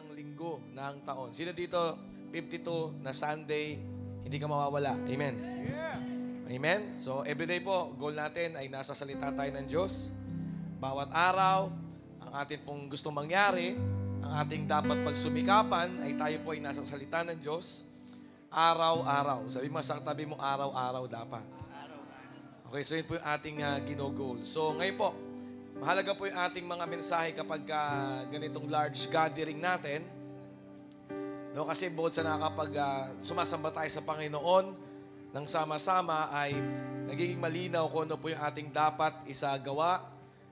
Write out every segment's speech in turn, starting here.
isang linggo ng taon. Sino dito, 52 na Sunday, hindi ka mawawala? Amen. Amen? So, everyday po, goal natin ay nasa salita tayo ng Diyos. Bawat araw, ang atin pong gustong mangyari, ang ating dapat pagsumikapan, ay tayo po ay nasa salita ng Diyos. Araw-araw. Sabi mo sa katabi mo, araw-araw dapat. Okay, so yun po yung ating ginogol. So, ngayon po, mahalaga po yung ating mga mensahe kapag ganitong large gathering natin. No, kasi bukod sa nakakapag sumasamba tayo sa Panginoon nang sama-sama ay nagiging malinaw kung ano po yung ating dapat isagawa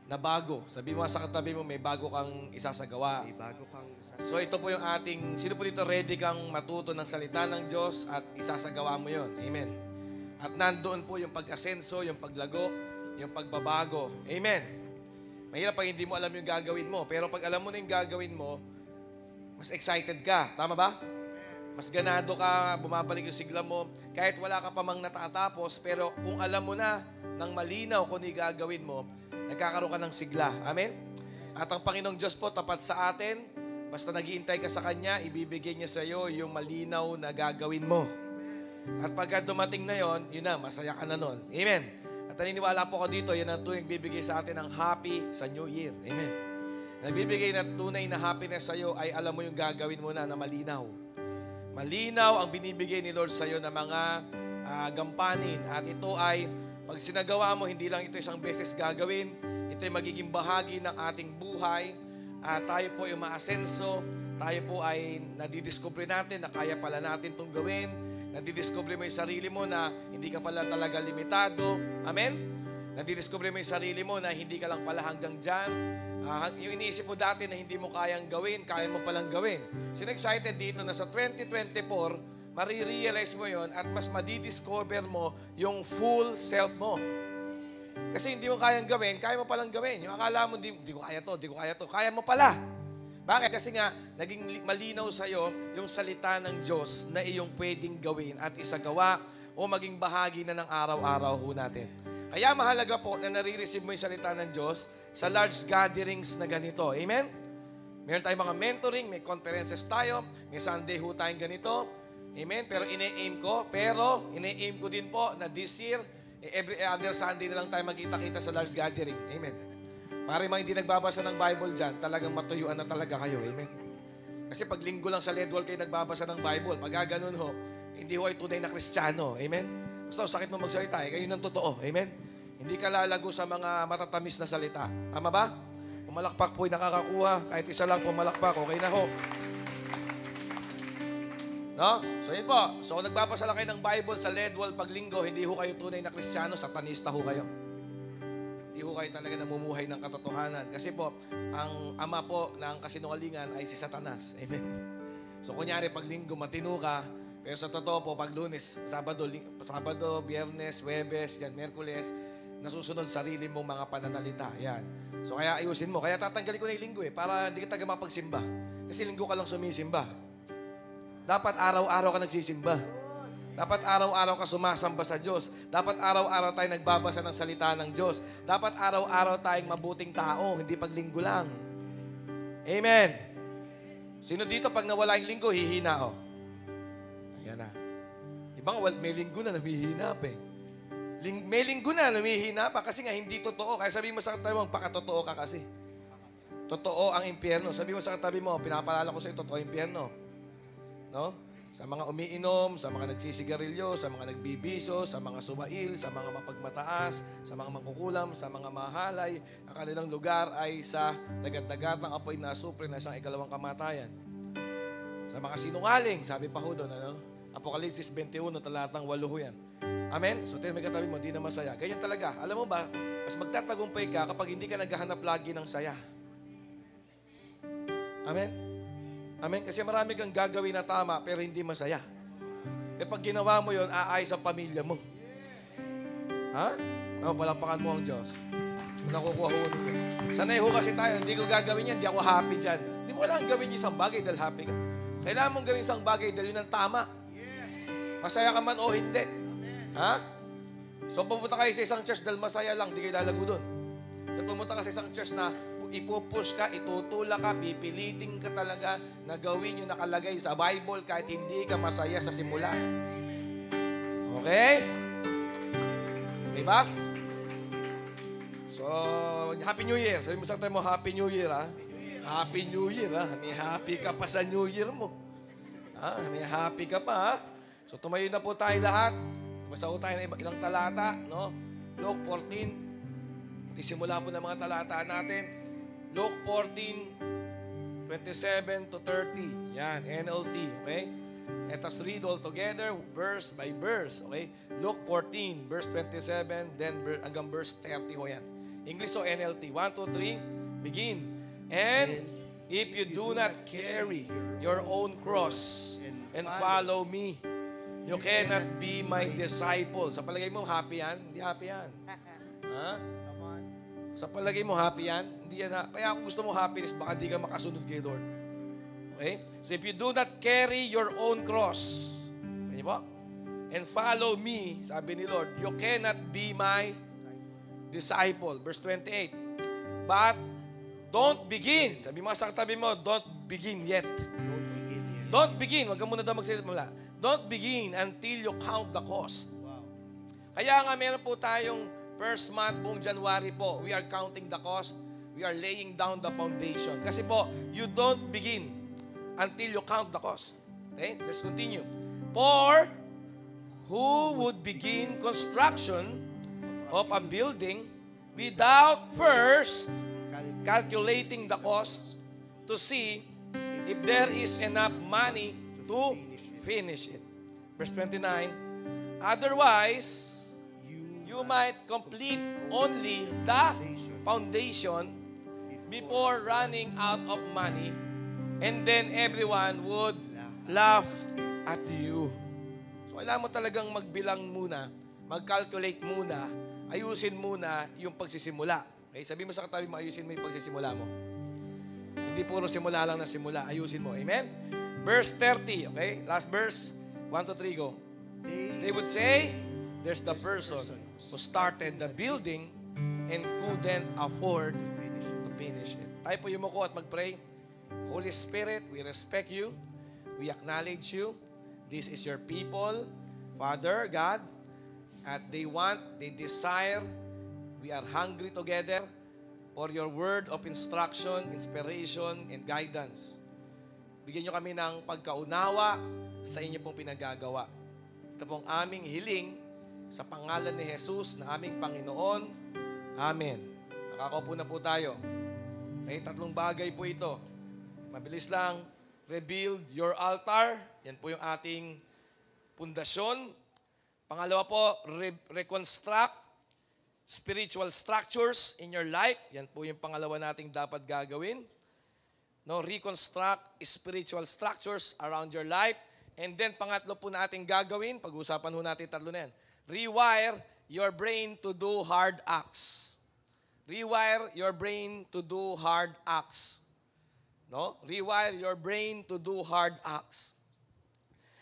na bago. Sabi mo sa katabi mo, may bago kang isasagawa. May bago kang So ito po yung ating, sino po dito ready kang matuto ng salita ng Diyos at isasagawa mo yon? Amen. At nandoon po yung pag-asenso, yung paglago, yung pagbabago. Amen. Mahirap pag hindi mo alam yung gagawin mo. Pero pag alam mo na yung gagawin mo, mas excited ka. Tama ba? Mas ganado ka, bumabalik yung sigla mo. Kahit wala ka pa mang natatapos, pero kung alam mo na ng malinaw kung ano yung gagawin mo, nagkakaroon ka ng sigla. Amen? At ang Panginoong Diyos po, tapat sa atin, basta nag-iintay ka sa Kanya, ibibigay niya sa iyo yung malinaw na gagawin mo. At pagka dumating na yon, yun na, masaya ka na nun. Amen? At naniniwala po ko dito, yan ang tuwing bibigay sa atin ng happy sa New Year. Amen? Nagbibigay na tunay na happiness sa iyo ay alam mo yung gagawin mo na malinaw. Malinaw ang binibigay ni Lord sa iyo na mga gampanin. At ito ay, pag sinagawa mo, hindi lang ito isang beses gagawin, ito ay magiging bahagi ng ating buhay. Tayo po ay umaasenso, tayo po ay nadidiscover natin na kaya pala natin itong gawin. Nadidiscover mo yung sarili mo na hindi ka pala talaga limitado. Amen? Nadidiscover mo yung sarili mo na hindi ka lang pala hanggang dyan. Yung iniisip mo dati na hindi mo kayang gawin, kaya mo palang gawin. Sino excited dito na sa 2024, marirealize mo yon at mas madidiscover mo yung full self mo. Kasi hindi mo kayang gawin, kaya mo palang gawin. Yung akala mo, di ko kaya to, kaya mo pala. Bakit? Kasi nga, naging malinaw sa'yo yung salita ng Diyos na iyong pwedeng gawin at isagawa o maging bahagi na ng araw-araw ho natin. Kaya mahalaga po na nare-receive mo yung salita ng Diyos sa large gatherings na ganito. Amen? Meron tayong mga mentoring, may conferences tayo, may Sunday ho tayong ganito. Amen? Pero ine-aim ko din po na this year, every other Sunday na lang tayo magkita-kita sa large gathering. Amen? Para mga hindi nagbabasa ng Bible dyan, talagang matuyuan na talaga kayo. Amen? Kasi pag linggo lang sa Ledwall kayo nagbabasa ng Bible, pag ganun ho, hindi ho ay tunay na Kristiyano. Amen? Basta sakit mo magsalita, kayo ng totoo. Amen? Hindi ka lalago sa mga matatamis na salita. Tama ba? Pumalakpak po ay nakakakuha. Kahit isa lang pumalakpak, okay na ho. No? So yun po. So kung nagbabasa lang kayo ng Bible sa Ledwall pag linggo, hindi ho kayo tunay na Kristiyano, satanista ho kayo. Hindi ho kayo talaga namumuhay ng katotohanan. Kasi po, ang ama po ng kasinungalingan ay si Satanas. Amen? So kunyari pag linggo matino ka, pero sa totoo po, pag Lunes, Sabado, Biyernes, Huwebes, yan, Merkules, nasusunod sarili mong mga pananalita. Yan. So kaya ayusin mo. Kaya tatanggalin ko na yung linggo para hindi ka taga mapagsimba. Kasi linggo ka lang sumisimba. Dapat araw-araw ka nagsisimba. Dapat araw-araw ka sumasamba sa Diyos. Dapat araw-araw tayo nagbabasa ng salita ng Diyos. Dapat araw-araw tayong mabuting tao, hindi pag linggo lang. Amen. Sino dito pag nawala yung linggo, hihina o? Ayan na. Ibang may linggo na namihina pa eh. May linggo na namihina pa kasi nga hindi totoo. Kaya sabi mo sa katabi mo, pakatotoo ka kasi. Totoo ang impyerno. Sabi mo sa katabi mo, pinapalala ko sa iyo, totoo ang impyerno. No? Sa mga umiinom, sa mga nagsisigarilyo, sa mga nagbibiso, sa mga sumail, sa mga mapagmataas, sa mga mangkukulam, sa mga mahalay, ang kanilang lugar ay sa dagat-dagatang apoy na supre na isang ikalawang kamatayan. Sa mga sinungaling, sabi pa ho doon, ano? Apokalipsis 21, talatang 8 yan. Amen? So, may katabi mo, hindi na masaya. Ganyan talaga. Alam mo ba, mas magtatagumpay ka kapag hindi ka naghahanap lagi ng saya. Amen? Amen? Kasi marami kang gagawin na tama, pero hindi masaya. E pag ginawa mo yon, aayos ang pamilya mo. Ha? Palapakan mo ang Diyos. Nakukuha ho nito. Sanay ho kasi tayo, hindi ko gagawin yan, hindi ako happy dyan. Hindi mo kailangan gawin isang bagay dahil happy ka. Kailangan mong gawin isang bagay dahil yun ang tama. Masaya ka man o hindi. Ha? So pumunta kayo sa isang church dahil masaya lang, di kayo lalago doon. At pumunta ka sa isang church na ipupush ka, itutulak ka, pipilitin ka talaga na gawin yung nakalagay sa Bible kahit hindi ka masaya sa simula. Okay? Okay ba? So, Happy New Year. Sabi mo sa tayo mo, Happy New Year, ha? Happy New Year, ha? May happy ka pa sa New Year mo. Ha? May happy ka pa, ha? So, tumayo na po tayo lahat. Basta po tayo ng ilang talata, no? Luke 14. Isimula po ng mga talata natin. Luke 14, 27 to 30. Yan, NLT, okay? Let us read all together, verse by verse, okay? Luke 14, verse 27, then hanggang verse 30 ho yan. English o NLT. 1, 2, 3, begin. And if you do not carry your own cross and follow me, you cannot be my disciple. Sa palagay mo, happy yan? Hindi happy yan. Ha? Sa palagay mo, happy yan? Hindi yan. Kaya kung gusto mo happiness, baka di ka makasunod kay Lord. Okay? So if you do not carry your own cross, kanya po? And follow me, sabi ni Lord, you cannot be my disciple. Verse 28. But don't begin. Sabi mo sa katabi mo, don't begin yet. Don't begin yet. Don't begin. Huwag ka muna daw magsalita mula. Don't begin until you count the cost. Wow. Kaya nga meron po tayong first month, buong January po, we are counting the cost. We are laying down the foundation. Kasi po, you don't begin until you count the cost. Okay? Let's continue. For who would begin construction of a building without first calculating the cost to see if there is enough money to finish it? Verse 29, otherwise, you might complete only the foundation before running out of money, and then everyone would laugh at you. So, kailangan mo talagang magbilang muna, mag-calculate muna, ayusin muna yung pagsisimula. Okay? Sabi mo sa katabi mo, ayusin mo yung pagsisimula mo. Hindi puro simula lang na simula, ayusin mo. Amen? Verse 30, okay? Last verse, 1 to 3, go. They would say, there's the person who started the building and couldn't afford to finish it. Tayo po yumuko at mag-pray. Holy Spirit, we respect you. We acknowledge you. This is your people, Father, God, at they desire, we are hungry together for your word of instruction, inspiration, and guidance. Bigyan nyo kami ng pagkaunawa sa inyo pong pinagagawa. Ito pong aming hiling sa pangalan ni Jesus na aming Panginoon. Amen. Nakakaupo na po tayo. Okay, tatlong bagay po ito. Mabilis lang. Rebuild your altar. Yan po yung ating pundasyon. Pangalawa po, reconstruct spiritual structures in your life. Yan po yung pangalawa nating dapat gagawin. No, reconstruct spiritual structures around your life. And then, pangatlo po nating gagawin, pag-usapan ho natin tatlo na yan, rewire your brain to do hard acts. Rewire your brain to do hard acts. No? Rewire your brain to do hard acts.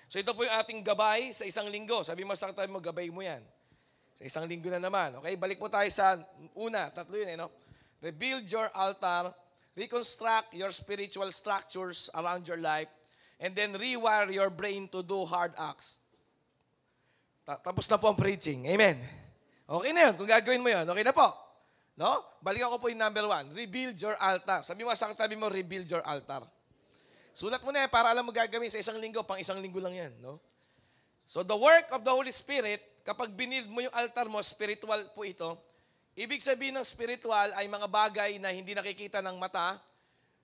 So ito po yung ating gabay sa isang linggo. Sabi mo sa katabi mo, gabay mo yan. Sa isang linggo na naman. Okay, balik po tayo sa una. Tatlo yun, no? Rebuild your altar, reconstruct your spiritual structures around your life, and then rewire your brain to do hard acts. Tapos na po ang preaching. Amen. Okay na yun. Kung gagawin mo yun, okay na po. No? Balikan ko po yung number 1. Rebuild your altar. Sabi mo sa katabi mo, rebuild your altar. Sulat mo na yan para alam mo gagawin sa isang linggo, pang isang linggo lang yan. No? So the work of the Holy Spirit, kapag binild mo yung altar mo, spiritual po ito. Ibig sabihin ng spiritual ay mga bagay na hindi nakikita ng mata,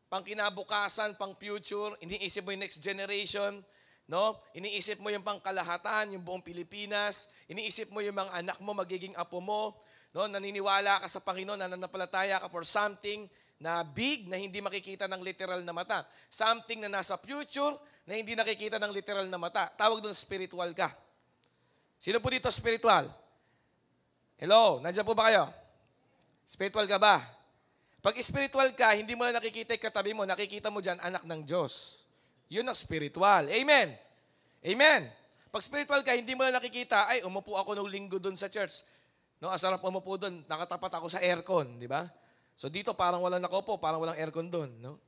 pang kinabukasan, pang future, iniisip mo yung next generation, no? Iniisip mo yung pangkalahatan, yung buong Pilipinas, iniisip mo yung mga anak mo, magiging apo mo, no? Naniniwala ka sa Panginoon, nananampalataya ka for something na big, na hindi makikita ng literal na mata. Something na nasa future, na hindi nakikita ng literal na mata. Tawag doon, spiritual ka. Sino po dito spiritual? Hello, nandiyan po ba kayo? Spiritual ka ba? Pag spiritual ka, hindi mo na nakikita yung katabi mo, nakikita mo dyan, anak ng Diyos. Yun ang spiritual. Amen. Amen. Pag spiritual ka, hindi mo na nakikita, ay, umupo ako nung linggo doon sa church. No, asarap umupo doon, nakatapat ako sa aircon, di ba? So dito parang walang nakaupo, parang walang aircon doon, no?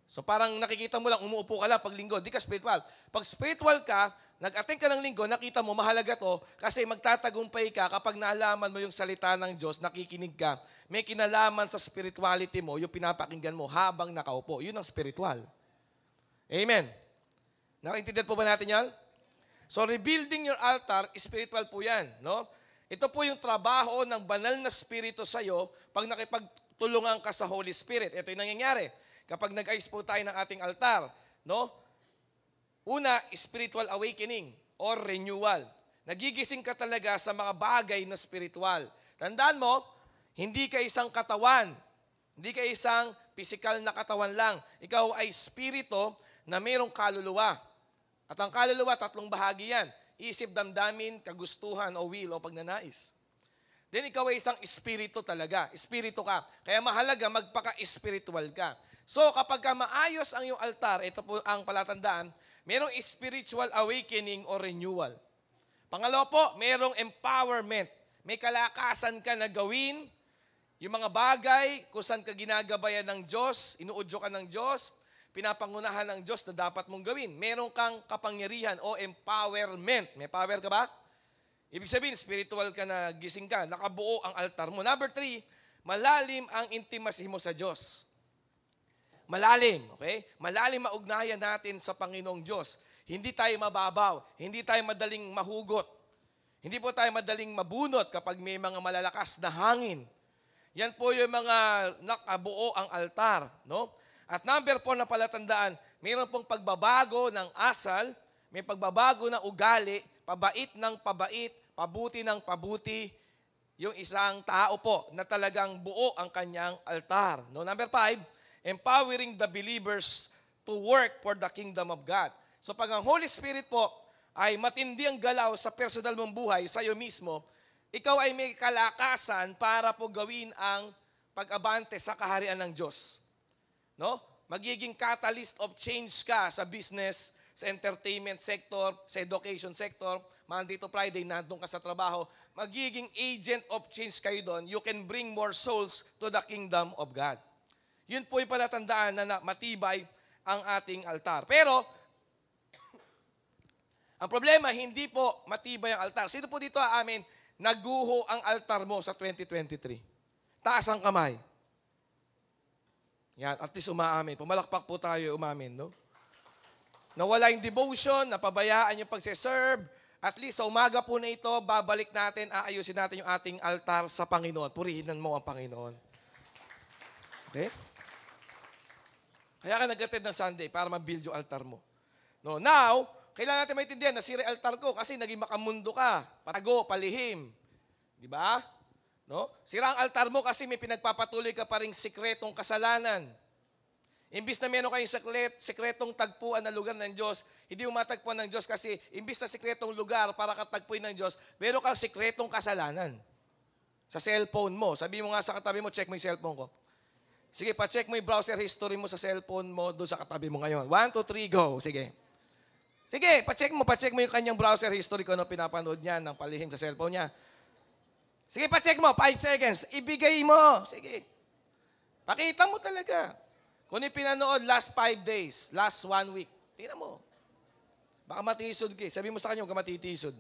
So parang nakikita mo lang, umuupo ka lang pag linggo, di ka spiritual. Pag spiritual ka, nag-attend ka ng linggo, nakita mo, mahalaga to, kasi magtatagumpay ka kapag nalaman mo yung salita ng Diyos, nakikinig ka, may kinalaman sa spirituality mo, yung pinapakinggan mo habang nakaupo. Yun ang spiritual. Amen. Nakaintindihan po ba natin yan? So rebuilding your altar, spiritual po yan, no? Ito po yung trabaho ng banal na spirito sa'yo pag nakipagtulungan ka sa Holy Spirit. Ito yung nangyayari. Kapag nag-ayos po tayo ng ating altar, no? Una, spiritual awakening or renewal. Nagigising ka talaga sa mga bagay na spiritual. Tandaan mo, hindi ka isang katawan. Hindi ka isang physical na katawan lang. Ikaw ay spirito na mayroong kaluluwa. At ang kaluluwa, tatlong bahagi yan. Isip, damdamin, kagustuhan o will o pagnanais. Then ikaw ay isang espiritu talaga. Espiritu ka. Kaya mahalaga magpaka-spiritual ka. So kapag ka maayos ang iyong altar, ito po ang palatandaan, merong spiritual awakening or renewal. Pangalawa po, merong empowerment. May kalakasan ka na gawin yung mga bagay kung saan ka ginagabayan ng Diyos, inuudyo ka ng Diyos, pinapangunahan ng Diyos na dapat mong gawin. Meron kang kapangyarihan o empowerment. May power ka ba? Ibig sabihin, spiritual ka na gising ka, nakabuo ang altar mo. Number 3, malalim ang intimacy mo sa Diyos. Malalim, okay? Malalim maugnayan natin sa Panginoong Diyos. Hindi tayo mababaw, hindi tayo madaling mahugot. Hindi po tayo madaling mabunot kapag may mga malalakas na hangin. Yan po yung mga nakabuo ang altar, no? At number 4 na palatandaan, mayroon pong pagbabago ng asal, may pagbabago ng ugali, pabait ng pabait, pabuti ng pabuti, yung isang tao po na talagang buo ang kanyang altar. No? Number 5, empowering the believers to work for the kingdom of God. So pag ang Holy Spirit po ay matindi ang galaw sa personal mong buhay, sa iyo mismo, ikaw ay may kalakasan para po gawin ang pag-abante sa kaharian ng Diyos. No? Magiging catalyst of change ka sa business, sa entertainment sector, sa education sector, Monday to Friday, nandun ka sa trabaho, magiging agent of change kayo doon. You can bring more souls to the kingdom of God. Yun po yung palatandaan na matibay ang ating altar. Pero, ang problema, hindi po matibay ang altar. Sino po dito amin, naguho ang altar mo sa 2023? Taas ang kamay. Yan, at least umaamin. Pumalakpak po tayo umamin, no? Nawala yung devotion, napabayaan yung pagsiserve. At least sa umaga po na ito, babalik natin, aayusin natin yung ating altar sa Panginoon. Purihinan mo ang Panginoon. Okay? Kaya ka nag-attend ng Sunday para ma-build yung altar mo. No, now, kailangan natin maintindihan na sira altar ko kasi naging makamundo ka, patago, palihim. Di ba? No? Sira ang altar mo kasi may pinagpapatuloy ka pa ring sikretong kasalanan. Imbis na meron kayong sikretong tagpuan na lugar ng Diyos, hindi mo matagpuan ng Diyos kasi imbis na sikretong lugar para katagpuin ng Diyos, meron kang sikretong kasalanan. Sa cellphone mo. Sabi mo nga sa katabi mo, check mo yung cellphone ko. Sige, pa-check mo yung browser history mo sa cellphone mo doon sa katabi mo ngayon. 1, 2, 3, go. Sige. Sige, pa-check mo yung kanyang browser history kung ano pinapanood niya ng palihim sa cellphone niya. Sige, pa-check mo. 5 seconds. Ibigay mo. Sige. Pakita mo talaga. Kung yung pinanood last 5 days, last 1 week, tingnan mo. Baka matisod ka. Sabi mo sa kanya, huwag ka matitisod.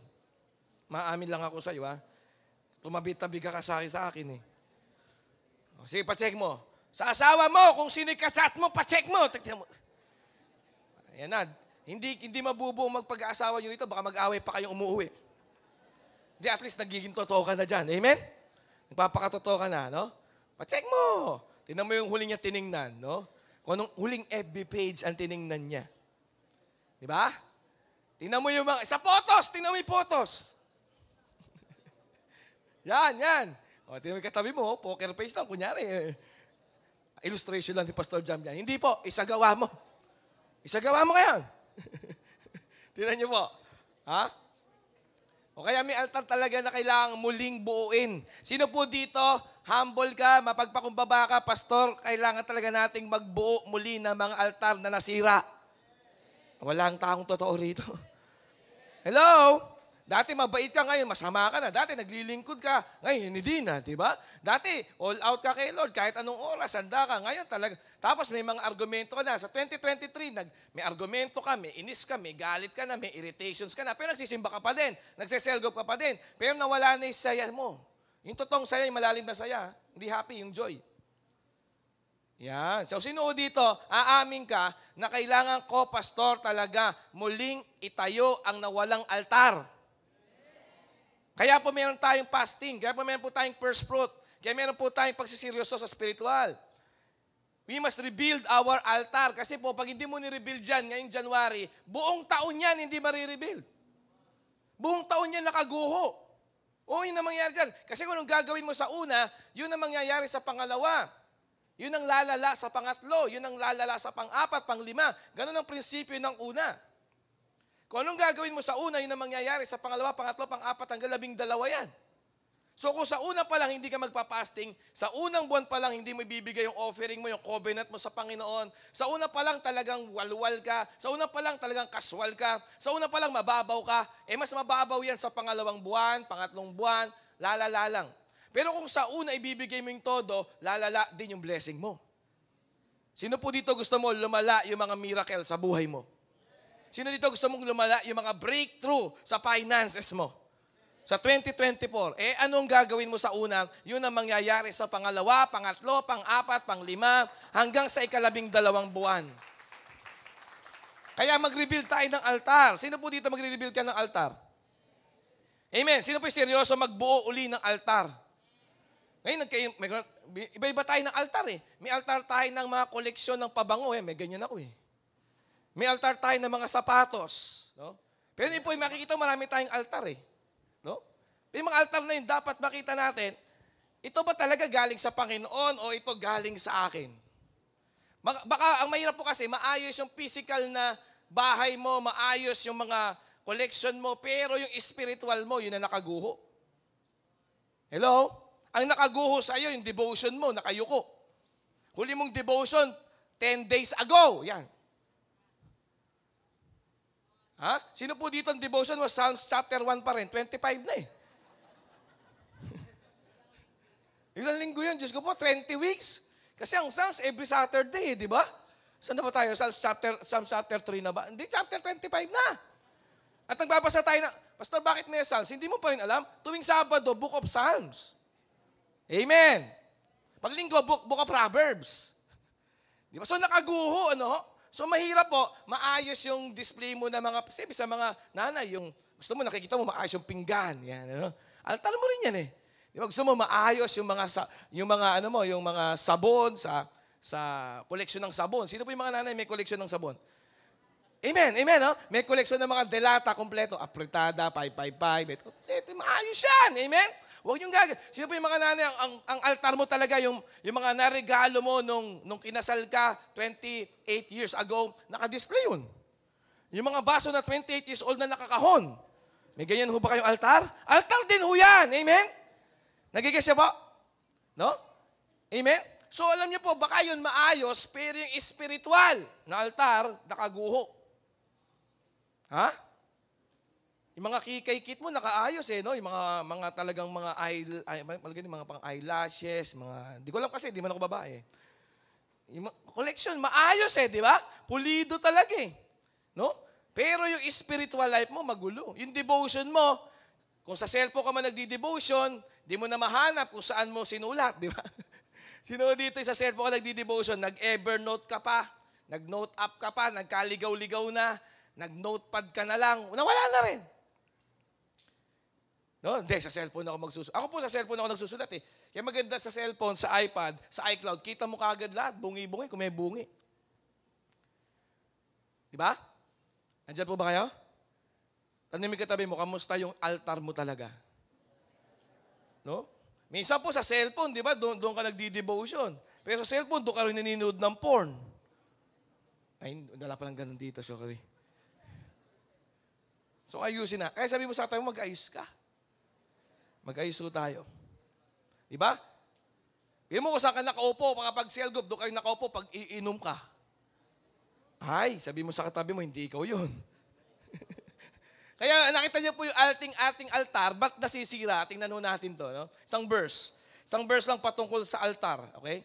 Maamin lang ako sa'yo, ha? Tumabi-tabi ka sa akin, eh. Sige, pa-check mo. Sa asawa mo, kung sino yung kasat mo, pa-check mo. Tignan mo. Ayan na. Hindi mabubuo magpag-aasawa nyo rito, baka mag-away pa kayong umuwi. Hindi, at least nagiging totoo ka na dyan. Amen? Nagpapakatotoo ka na, no? Pa-check mo. Tingnan mo yung huling niya tiningnan, no? Kung anong huling FB page ang tiningnan niya. Di ba? Tingnan mo yung mga, sa photos, tingnan mo yung photos. Yan. O, tingnan mo yung katabi mo, poker face lang, kunyari. Illustration lang ni Pastor Jam yan. Hindi po, isagawa mo. Isagawa mo ngayon. Tingnan niyo po. Ha? O kaya may altar talaga na kailangang muling buuin. Sino po dito, humble ka, mapagpakumbaba ka, Pastor, kailangan talaga nating magbuo muli ng mga altar na nasira. Walang taong totoo rito. Hello? Dati mabait ka, ngayon masama ka na. Dati naglilingkod ka, ngayon hindi na, di ba? Dati all out ka kay Lord, kahit anong oras, handa ka. Ngayon talaga. Tapos may mga argumento ka na. Sa 2023, may argumento ka, may inis ka, may galit ka na, may irritations ka na. Pero nagsisimba ka pa din, nagsiselgop ka pa din. Pero nawala na yung saya mo. Yung totoong saya, yung malalim na saya. Hindi happy, yung joy. Yan. So, sino dito, aamin ka na kailangan ko, pastor, talaga muling itayo ang nawalang altar. Kaya po meron tayong fasting, kaya po meron po tayong first fruit, kaya meron po tayong pagsiseryoso sa spiritual. We must rebuild our altar. Kasi po, pag hindi mo ni-rebuild yan, ngayong January, buong taon yan hindi marirebuild. Buong taon yan nakaguho. O, yun ang mangyayari dyan. Kasi kung anong gagawin mo sa una, yun ang mangyayari sa pangalawa. Yun ang lalala sa pangatlo, yun ang lalala sa pang-apat, pang-lima. Ganun ang prinsipyo ng una. Kung anong gagawin mo sa una, yun ang mangyayari sa pangalawa, pangatlo, pang-apat, hanggang 12 yan. So kung sa una pa lang hindi ka magpa-fasting, sa unang buwan pa lang hindi mo ibibigay yung offering mo, yung covenant mo sa Panginoon, sa una pa lang talagang walwal ka, sa una pa lang talagang kaswal ka, sa una pa lang mababaw ka, mas mababaw yan sa pangalawang buwan, pangatlong buwan, lalala lang. Pero kung sa una ibibigay mo yung todo, lalala din yung blessing mo. Sino po dito gusto mo lumala yung mga miracle sa buhay mo? Sino dito gusto mong lumala yung mga breakthrough sa finances mo? Sa 2024, anong gagawin mo sa una? Yun ang mangyayari sa pangalawa, pangatlo, pang-apat, pang-lima, hanggang sa 12 buwan. Kaya mag-rebuild tayo ng altar. Sino po dito magre-rebuild ka ng altar? Amen. Sino po seryoso magbuo uli ng altar? Ngayon, iba-iba tayo ng altar eh. May altar tayo ng mga koleksyon ng pabango eh. May ganyan ako eh. May altar tayo ng mga sapatos. No? Pero yun po, makikita marami tayong altar eh. No? Yung mga altar na yun, dapat makita natin, ito ba talaga galing sa Panginoon o ito galing sa akin? Baka ang mahirap po kasi, maayos yung physical na bahay mo, maayos yung mga collection mo, pero yung spiritual mo, yun na nakaguho. Hello? Ang nakaguho sa iyo, yung devotion mo, nakayuko. Huli mong devotion, 10 days ago. Yan. Ha? Sino po dito ang devotion mo? Psalms chapter 1 pa rin. 25 na eh. Ilang linggo yun? Diyos ko po, 20 weeks. Kasi ang Psalms every Saturday, di ba? Saan na ba tayo? Psalms chapter 3 na ba? Hindi, chapter 25 na. At nagbabasa tayo na, Pastor, bakit may Psalms? Hindi mo pa rin alam? Tuwing Sabado, Book of Psalms. Amen. Paglinggo, Book of Proverbs. Di ba? So nakaguho, ano? So mahirap po, maayos yung display mo na mga, sa mga nanay, yung gusto mo, nakikita mo, maayos yung pinggan. Yan, ano? Altar mo rin yan eh. Di ba? Gusto mo maayos yung mga sabon sa koleksyon ng sabon. Sino po yung mga nanay may koleksyon ng sabon? Amen, amen, no? May koleksyon ng mga delata kompleto, apretada, 555. Maayos yan, amen? Huwag niyong gagawin. Sino po yung mga nanay, ang altar mo talaga, yung mga naregalo mo nung kinasal ka 28 years ago, naka-display yun. Yung mga baso na 28 years old na nakakahon. May ganyan ho ba kayong altar? Altar din ho yan, amen? Nagigis niya po? No? Amen? So alam niyo po, baka yun maayos, pero yung spiritual na altar, nakaguho. Ha? Yung mga kikay-kit mo, nakaayos eh, no? Yung mga talagang mga pang eyelashes, di ko alam kasi, di man ako babae. Yung collection, maayos eh, di ba? Pulido talaga eh. No? Pero yung spiritual life mo, magulo. Yung devotion mo, kung sa cellphone ka man nagdi-devotion, di mo na mahanap kung saan mo sinulat, di ba? Sino dito sa cellphone ka nagdi-devotion, nag-Evernote ka pa, nag-note up ka pa, nagkaligaw-ligaw na, nag-notepad ka na lang, nawala na rin. No, hindi, sa cellphone ako magsusulat. Ako po sa cellphone ako nagsusulat eh. Kaya maganda sa cellphone, sa iPad, sa iCloud, kita mo kaagad lahat, bungi-bungi, kung may bungi. Di ba? Nandiyan po ba kayo? Tanong katabi mo, kamusta yung altar mo talaga? No? Minsan po sa cellphone, di ba, doon ka nagdi-devotion. Pero sa cellphone, doon ka rin naninood ng porn. Ay, wala pa lang ganun dito, sorry. So ayusin na. Kaya sabi mo sa tayo, mag-ayos ka. Mag-ayos tayo. Diba? Hindi mo kung saan ka nakaupo, pag cellgroup, doon ka rin nakaupo, pag iinom ka. Ay, sabi mo sa katabi mo, hindi ikaw yun. Kaya nakita niyo po yung ating altar, ba't nasisira? Tingnan ho natin to. No? Isang verse. Isang verse lang patungkol sa altar. Okay?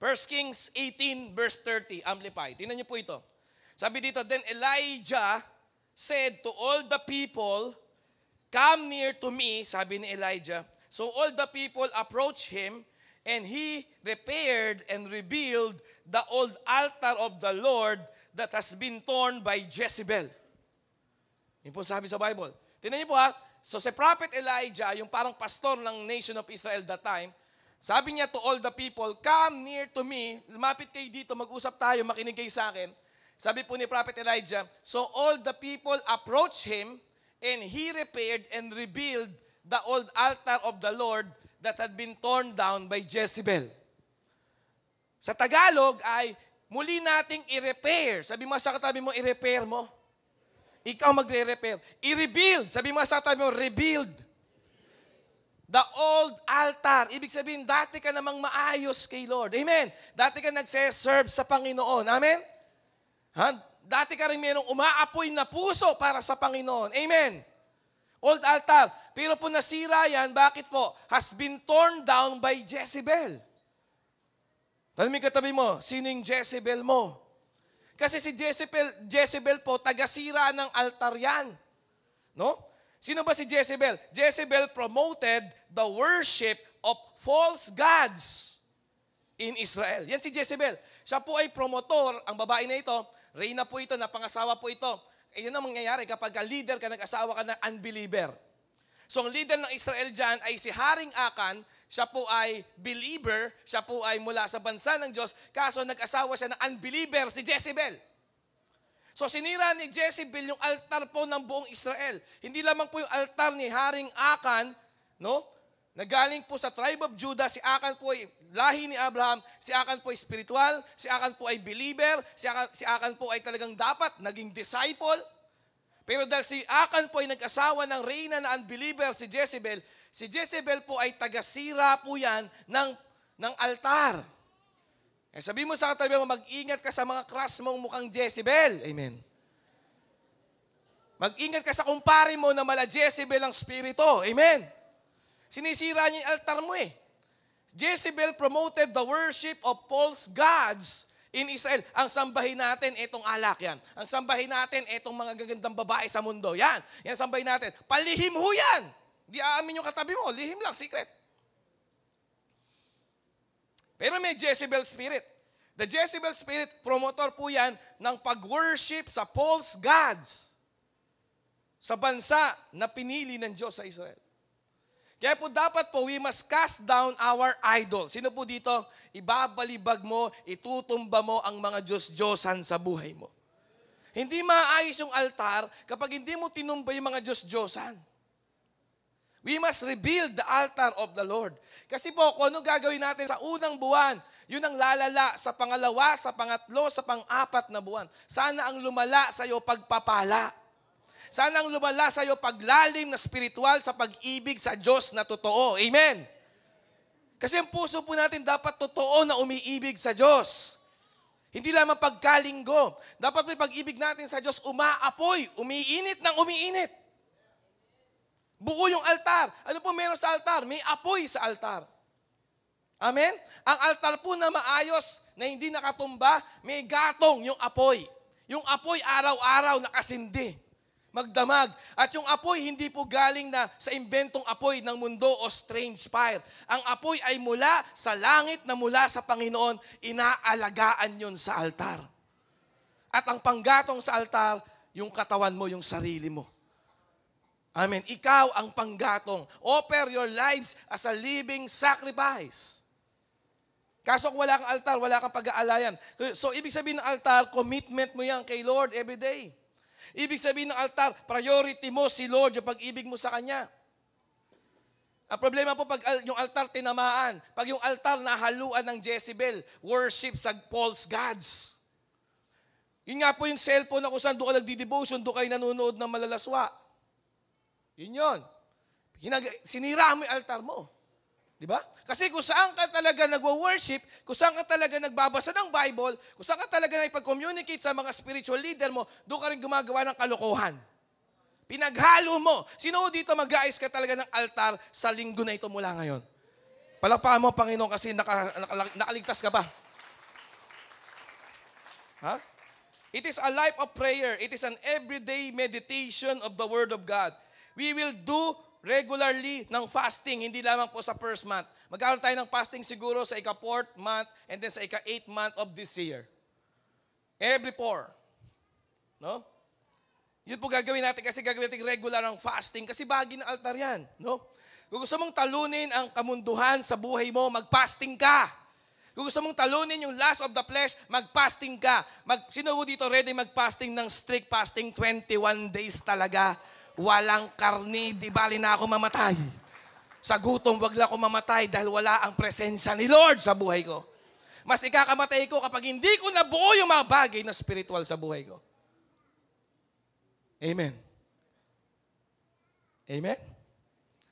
1 Kings 18 verse 30, Amplify. Tingnan niyo po ito. Sabi dito, then Elijah said to all the people, come near to me, sabi ni Elijah. So all the people approached him, and he repaired and rebuilt the old altar of the Lord that has been torn by Jezebel. Yun po sabi sa Bible. Tingnan niyo po ha. So si Prophet Elijah, yung parang pastor ng nation of Israel that time, sabi niya to all the people, come near to me, lumapit kayo dito, mag-usap tayo, makinig kayo sa akin. Sabi po ni Prophet Elijah, so all the people approached him, and he repaired and rebuilt the old altar of the Lord that had been torn down by Jezebel. Sa Tagalog ay, muli nating i-repair. Sabi mo sa katabi mo, i-repair mo. Ikaw magre-repair. I-rebuild. Sabi mo sa katabi mo, rebuild. The old altar. Ibig sabihin, dati ka namang maayos kay Lord. Amen. Dati ka nagse-serve sa Panginoon. Amen. Dati ka rin mayroong umaapoy na puso para sa Panginoon. Amen. Old altar. Pero po nasira yan, bakit po? Has been torn down by Jezebel. Tanong mo katabi mo, sino yung Jezebel mo? Kasi si Jezebel po, tagasira ng altar yan. No? Sino ba si Jezebel? Jezebel promoted the worship of false gods in Israel. Yan si Jezebel. Siya po ay promotor, ang babae na ito, reyna po ito, napangasawa po ito. Yun ang mangyayari kapag leader ka, nag-asawa ka ng unbeliever. So ang leader ng Israel dyan ay si Haring Akan, siya po ay believer, siya po ay mula sa bansa ng Diyos, kaso nag-asawa siya ng unbeliever, si Jezebel. So sinira ni Jezebel yung altar po ng buong Israel. Hindi lamang po yung altar ni Haring Akan, no? Nagaling po sa tribe of Judah, si Akan po ay lahi ni Abraham, si Akan po ay spiritual, si Akan po ay believer, si Akan po ay talagang dapat naging disciple. Pero dahil si Akan po ay nag-asawa ng reyna na unbeliever, si Jezebel po ay tagasira po yan ng altar. Eh, sabi mo sa katabi mo, mag-ingat ka sa mga crush mong mukhang Jezebel. Amen. Mag-ingat ka sa kumpare mo na mala Jezebel ang spirito. Amen. Sinisira niya yung altar mo eh. Jezebel promoted the worship of false gods in Israel. Ang sambahin natin, itong alak yan. Ang sambahin natin, itong mga gagandang babae sa mundo. Yan. Yan sambahin natin. Palihim ho yan. Di aamin yung katabi mo. Lihim lang, secret. Pero may Jezebel spirit. The Jezebel spirit, promotor po yan ng pag-worship sa false gods sa bansa na pinili ng Diyos sa Israel. Kaya po dapat po, we must cast down our idols. Sino po dito? Ibabalibag mo, itutumba mo ang mga Diyos-Diyosan sa buhay mo. Hindi maayos yung altar kapag hindi mo tinumba yung mga Diyos-Diyosan. We must rebuild the altar of the Lord. Kasi po, kung ano gagawin natin sa unang buwan, yun ang lalala sa pangalawa, sa pangatlo, sa pang-apat na buwan. Sana ang lumala sa iyo pagpapala. Sana ang lumala sa iyo paglalim na spiritual sa pag-ibig sa Diyos na totoo. Amen. Kasi ang puso po natin dapat totoo na umiibig sa Diyos. Hindi lamang pagkalinggo. Dapat may pag-ibig natin sa Diyos umaapoy, umiinit ng umiinit. Buo yung altar. Ano po meron sa altar? May apoy sa altar. Amen? Ang altar po na maayos, na hindi nakatumba, may gatong yung apoy. Yung apoy araw-araw nakasindi. Magdamag. At yung apoy hindi po galing na sa imbentong apoy ng mundo o strange fire. Ang apoy ay mula sa langit na mula sa Panginoon, inaalagaan yun sa altar. At ang panggatong sa altar, yung katawan mo, yung sarili mo. Amen. Ikaw ang panggatong. Offer your lives as a living sacrifice. Kaso kung wala kang altar, wala kang pag-aalayan. So, ibig sabihin ng altar, commitment mo yan kay Lord every day. Ibig sabihin ng altar, priority mo si Lord, yung pag-ibig mo sa Kanya. Ang problema po, pag yung altar tinamaan, pag yung altar nahaluan ng Jezebel, worship sa false gods. Yun nga po yung cellphone na kung saan doon ka nagdi-devotion, doon kayo nanonood ng malalaswa. Yun yun. Sinira mo yung altar mo. Di ba? Kasi kung saan ka talaga nagwo-worship, kung saan ka talaga nagbabasa ng Bible, kung saan ka talaga nakipag-communicate sa mga spiritual leader mo, doon ka rin gumagawa ng kalokohan. Pinaghalo mo. Sino dito mag-aayos ka talaga ng altar sa linggo na ito mula ngayon? Palakpakan mo, Panginoon, kasi nakaligtas ka pa. Ha? It is a life of prayer. It is an everyday meditation of the Word of God. We will do regularly ng fasting, hindi lamang po sa first month. Magkaroon tayo ng fasting siguro sa ika-4th month and then sa ika-8th month of this year. Every 4. No? Yun po gagawin natin kasi gagawin natin regular ang fasting kasi bagay ng altar yan. No? Kung gusto mong talunin ang kamunduhan sa buhay mo, mag-fasting ka. Kung gusto mong talunin yung lust of the flesh, mag-fasting ka. Sino dito ready mag-fasting ng strict fasting 21 days talaga? Walang karni, di bali na ako mamatay. Sa gutom, wag lang ako mamatay dahil wala ang presensya ni Lord sa buhay ko. Mas ikakamatay ko kapag hindi ko nabuo yung mga bagay na spiritual sa buhay ko. Amen. Amen?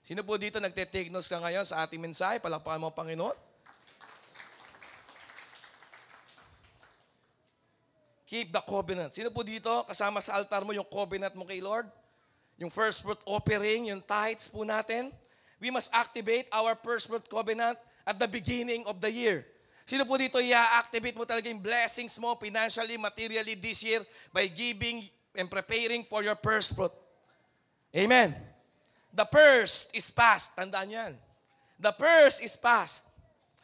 Sino po dito nagte-take notes ka ngayon sa ating mensahe? Palakpakan mo, Panginoon. Keep the covenant. Sino po dito kasama sa altar mo yung covenant mo kay Lord? Yung first fruit offering, yung tithes po natin. We must activate our first fruit covenant at the beginning of the year. Sino po dito i-activate mo talaga yung blessings mo financially, materially this year by giving and preparing for your first fruit? Amen. The first is past. Tandaan yan. The first is past.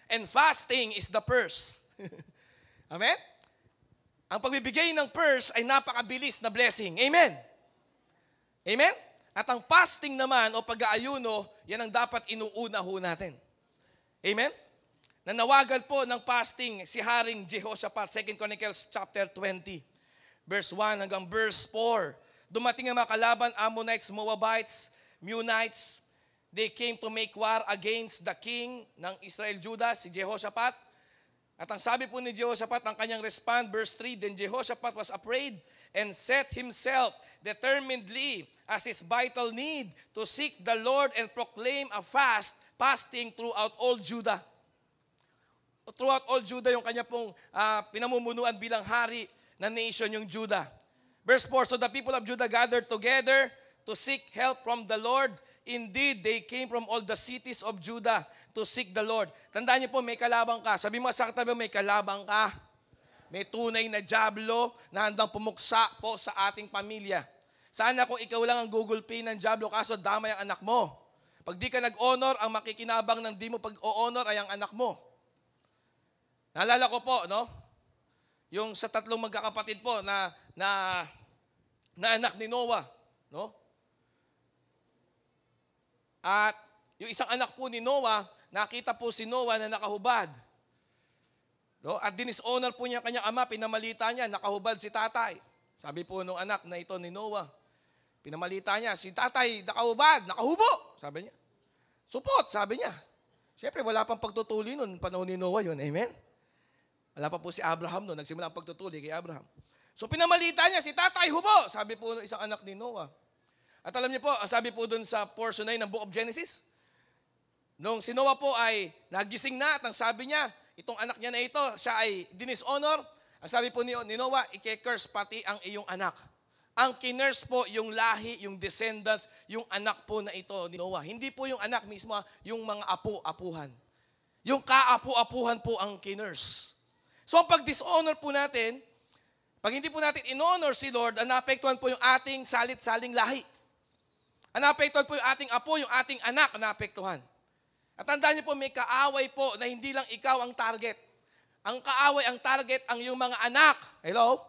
And fasting is the first. Amen? Ang pagbibigay ng first ay napakabilis na blessing. Amen? Amen? At ang fasting naman o pag-aayuno, yan ang dapat inuuna ho natin. Amen? Nanawagan po ng fasting si Haring Jehoshaphat, 2 Chronicles chapter 20, verse 1 hanggang verse 4. Dumating ang mga kalaban, Ammonites, Moabites, Meunites. They came to make war against the king ng Israel, Judah, si Jehoshaphat. At ang sabi po ni Jehoshaphat, ang kanyang respond, verse 3, then Jehoshaphat was afraid and set himself determinedly as his vital need to seek the Lord and proclaim a fasting throughout all Judah. Throughout all Judah, yung kanya pong pinamumunuan bilang hari na nation, yung Judah. Verse 4, so the people of Judah gathered together to seek help from the Lord. Indeed, they came from all the cities of Judah to seek the Lord. Tandaan niyo po, may kalabang ka. Sabi mo sa katabi, may kalabang ka. May tunay na dyablo na handang pumuksa po sa ating pamilya. Sana kung ikaw lang ang gugulpi ng dyablo, kaso damay ang anak mo. Pag di ka nag-honor, ang makikinabang ng di mo pag-honor ay ang anak mo. Naalala ko po, no? Yung sa tatlong magkakapatid po na anak ni Noah, no? At yung isang anak po ni Noah, nakita po si Noah na nakahubad. No? At dishonor po niya kanyang ama, pinamalita niya, nakahubad si tatay. Sabi po nung anak na ito ni Noah, pinamalita niya, si tatay nakahubad, nakahubo, sabi niya. Supot, sabi niya. Siyempre, wala pang pagtutuli nun, panahon ni Noah yun, amen? Wala pa po si Abraham nun, nagsimula ang pagtutuli kay Abraham. So pinamalita niya, si tatay hubo, sabi po ng isang anak ni Noah. At alam niyo po, sabi po dun sa portion 9 ng Book of Genesis, nung si Noah po ay nagising na at ang sabi niya, itong anak niya na ito, siya ay dishonor. Ang sabi po ni Noah, i-curse pati ang iyong anak. Ang kinurse po yung lahi, yung descendants, yung anak po na ito ni Noah. Hindi po yung anak mismo, yung mga apu-apuhan. Yung kaapu-apuhan po ang kinurse. So ang pag-dishonor po natin, pag hindi po natin in-honor si Lord, naapektuhan po yung ating salit-saling lahi. Naapektuhan po yung ating apo, yung ating anak, naapektuhan. At tandaan niyo po, may kaaway po na hindi lang ikaw ang target. Ang kaaway, ang target, ang iyong mga anak. Hello?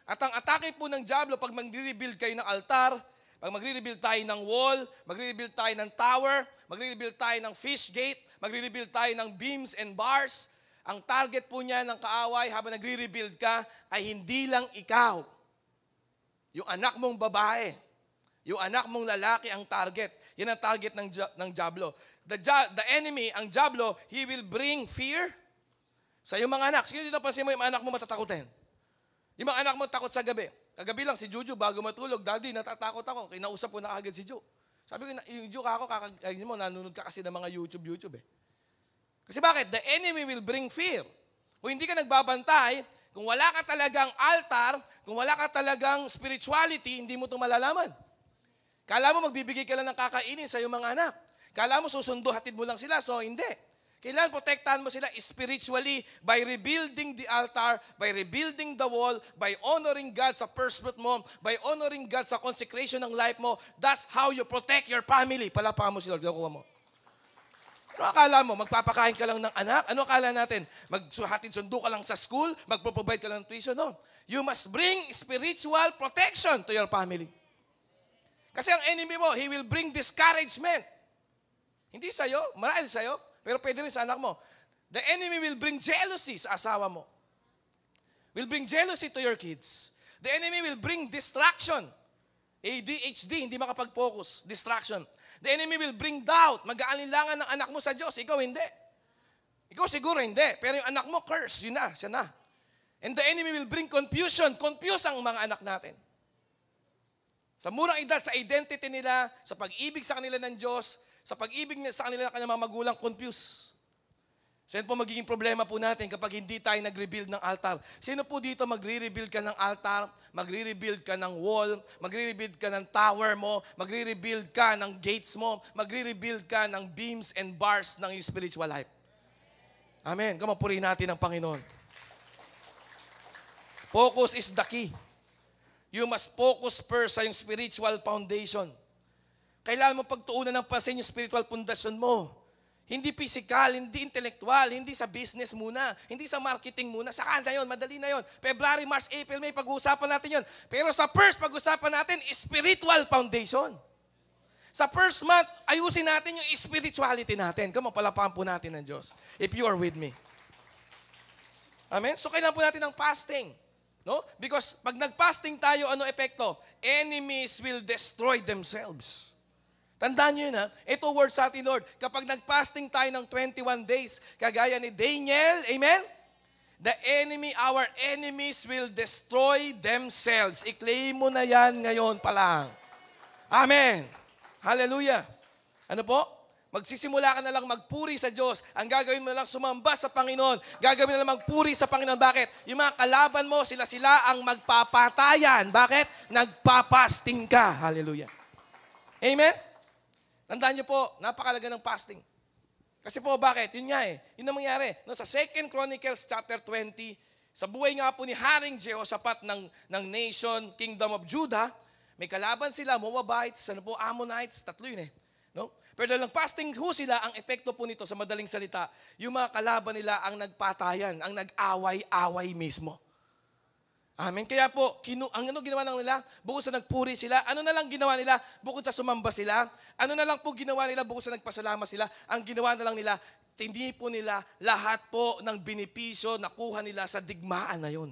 At ang atake po ng dyablo, pag magre-rebuild kayo ng altar, pag magre-rebuild tayo ng wall, magre-rebuild tayo ng tower, magre-rebuild tayo ng fish gate, magre-rebuild tayo ng beams and bars, ang target po niya ng kaaway habang nagre-rebuild ka ay hindi lang ikaw. Yung anak mong babae, yung anak mong lalaki ang target. Yan ang target ng dyablo. The enemy, ang dyablo, he will bring fear sa iyong mga anak. Sige dito, pansin mo yung anak mo matatakutin. Yung mga anak mo takot sa gabi. Kagabi lang si Juju bago matulog, Daddy, natatakot ako. Kinausap ko na agad si Ju. Sabi ko, yung Ju, nanonood ka kasi ng mga YouTube eh. Kasi bakit? The enemy will bring fear. Kung hindi ka nagbabantay, kung wala ka talagang altar, kung wala ka talagang spirituality, hindi mo ito malalaman. Kala mo magbibigay ka lang ng kakainin sa iyong mga anak. Kala mo susundo, hatid mo lang sila. So, hindi. Kailangan protektahan mo sila spiritually by rebuilding the altar, by rebuilding the wall, by honoring God sa first fruit mo, by honoring God sa consecration ng life mo. That's how you protect your family. Palapakan mo si Lord, gawa mo. Ano akala mo? Magpapakain ka lang ng anak? Ano akala natin? Maghatid sundo ka lang sa school? Magpo-provide ka lang ng tuition? No. You must bring spiritual protection to your family. Kasi ang enemy mo, he will bring discouragement. Hindi sa'yo, marahil sa'yo, pero pwede rin sa anak mo. The enemy will bring jealousy sa asawa mo. Will bring jealousy to your kids. The enemy will bring distraction. ADHD, hindi makapag-focus. Distraction. The enemy will bring doubt. Mag-aalinlangan ng anak mo sa Diyos. Ikaw hindi. Ikaw siguro hindi. Pero yung anak mo, curse. Yun na, siya na. And the enemy will bring confusion. Confuse ang mga anak natin. Sa murang edad, sa identity nila, sa pag-ibig sa kanila ng Diyos, sa pag-ibig sa kanila ng kanilang mga magulang, confuse. So yan po magiging problema po natin kapag hindi tayo nag-rebuild ng altar. Sino po dito magre-rebuild ka ng altar, magre-rebuild ka ng wall, magre-rebuild ka ng tower mo, magre-rebuild ka ng gates mo, magre-rebuild ka ng beams and bars ng iyong spiritual life? Amen. Kamapurihin natin ang Panginoon. Focus is the key. You must focus first sa yung spiritual foundation. Kailangan mo pagtuunan ng pansin yung spiritual foundation mo. Hindi physical, hindi intellectual, hindi sa business muna, hindi sa marketing muna. Saka na yun, madali na yun. February, March, April, May, pag-uusapan natin yun. Pero sa first, pag-uusapan natin, spiritual foundation. Sa first month, ayusin natin yung spirituality natin. Come on, palapakan po natin ng Diyos. If you are with me. Amen? So, kailangan po natin ng fasting. No? Because pag nag-fasting tayo, ano epekto? Enemies will destroy themselves. Tandaan nyo yun, ha? Ito word sa atin, Lord. Kapag nag-fasting tayo ng 21 days, kagaya ni Daniel, amen? The enemy, our enemies will destroy themselves. I-claim mo na yan ngayon pa lang. Amen. Hallelujah. Ano po? Magsisimula ka na lang magpuri sa Diyos. Ang gagawin mo na lang sumamba sa Panginoon. Gagawin na lang magpuri sa Panginoon. Bakit? Yung mga kalaban mo, sila ang magpapatayan. Bakit? Nagpapasting ka. Hallelujah. Amen? Tandaan niyo po, napakalaga ng fasting. Kasi po, bakit? Yun nga Yun ang mangyari. No, sa 2 Chronicles chapter 20, sa buhay nga po ni Haring Jehoshaphat ng nation, Kingdom of Judah, may kalaban sila, Moabites, Ammonites, tatlo yun No? Pero dahil fasting ho sila, ang epekto po nito sa madaling salita, yung mga kalaban nila ang nagpatayan, ang nag-away-away mismo. Amen. Kaya po, ang ano ginawa lang nila? Bukod sa nagpuri sila, ano na lang ginawa nila? Bukod sa sumamba sila, ano na lang po ginawa nila? Bukod sa nagpasalamat sila, ang ginawa na lang nila, hindi po nila lahat po ng benepisyo nakuha nila sa digmaan na yun.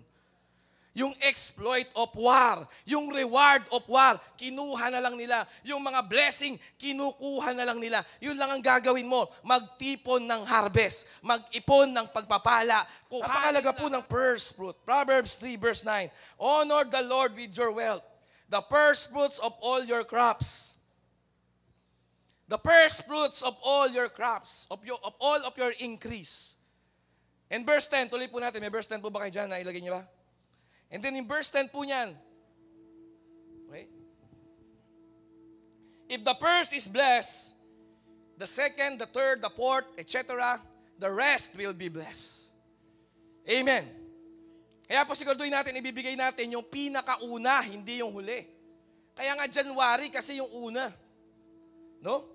Yung exploit of war, yung reward of war, kinuha na lang nila. Yung mga blessing, kinukuha na lang nila. Yun lang ang gagawin mo, magtipon ng harvest, mag-ipon ng pagpapala. Napakalaga po ng first fruit. Proverbs 3 verse 9, honor the Lord with your wealth, the first fruits of all your crops. The first fruits of all your crops, of all of your increase. And verse 10, tuloy po natin. May verse 10 po ba kayo dyan? Nailagay niyo ba? And then in verse 10 po niyan, okay? If the first is blessed, the second, the third, the fourth, etc., the rest will be blessed. Amen. Kaya po siguraduhin natin, ibibigay natin yung pinakauna, hindi yung huli. Kaya nga January kasi yung una. No?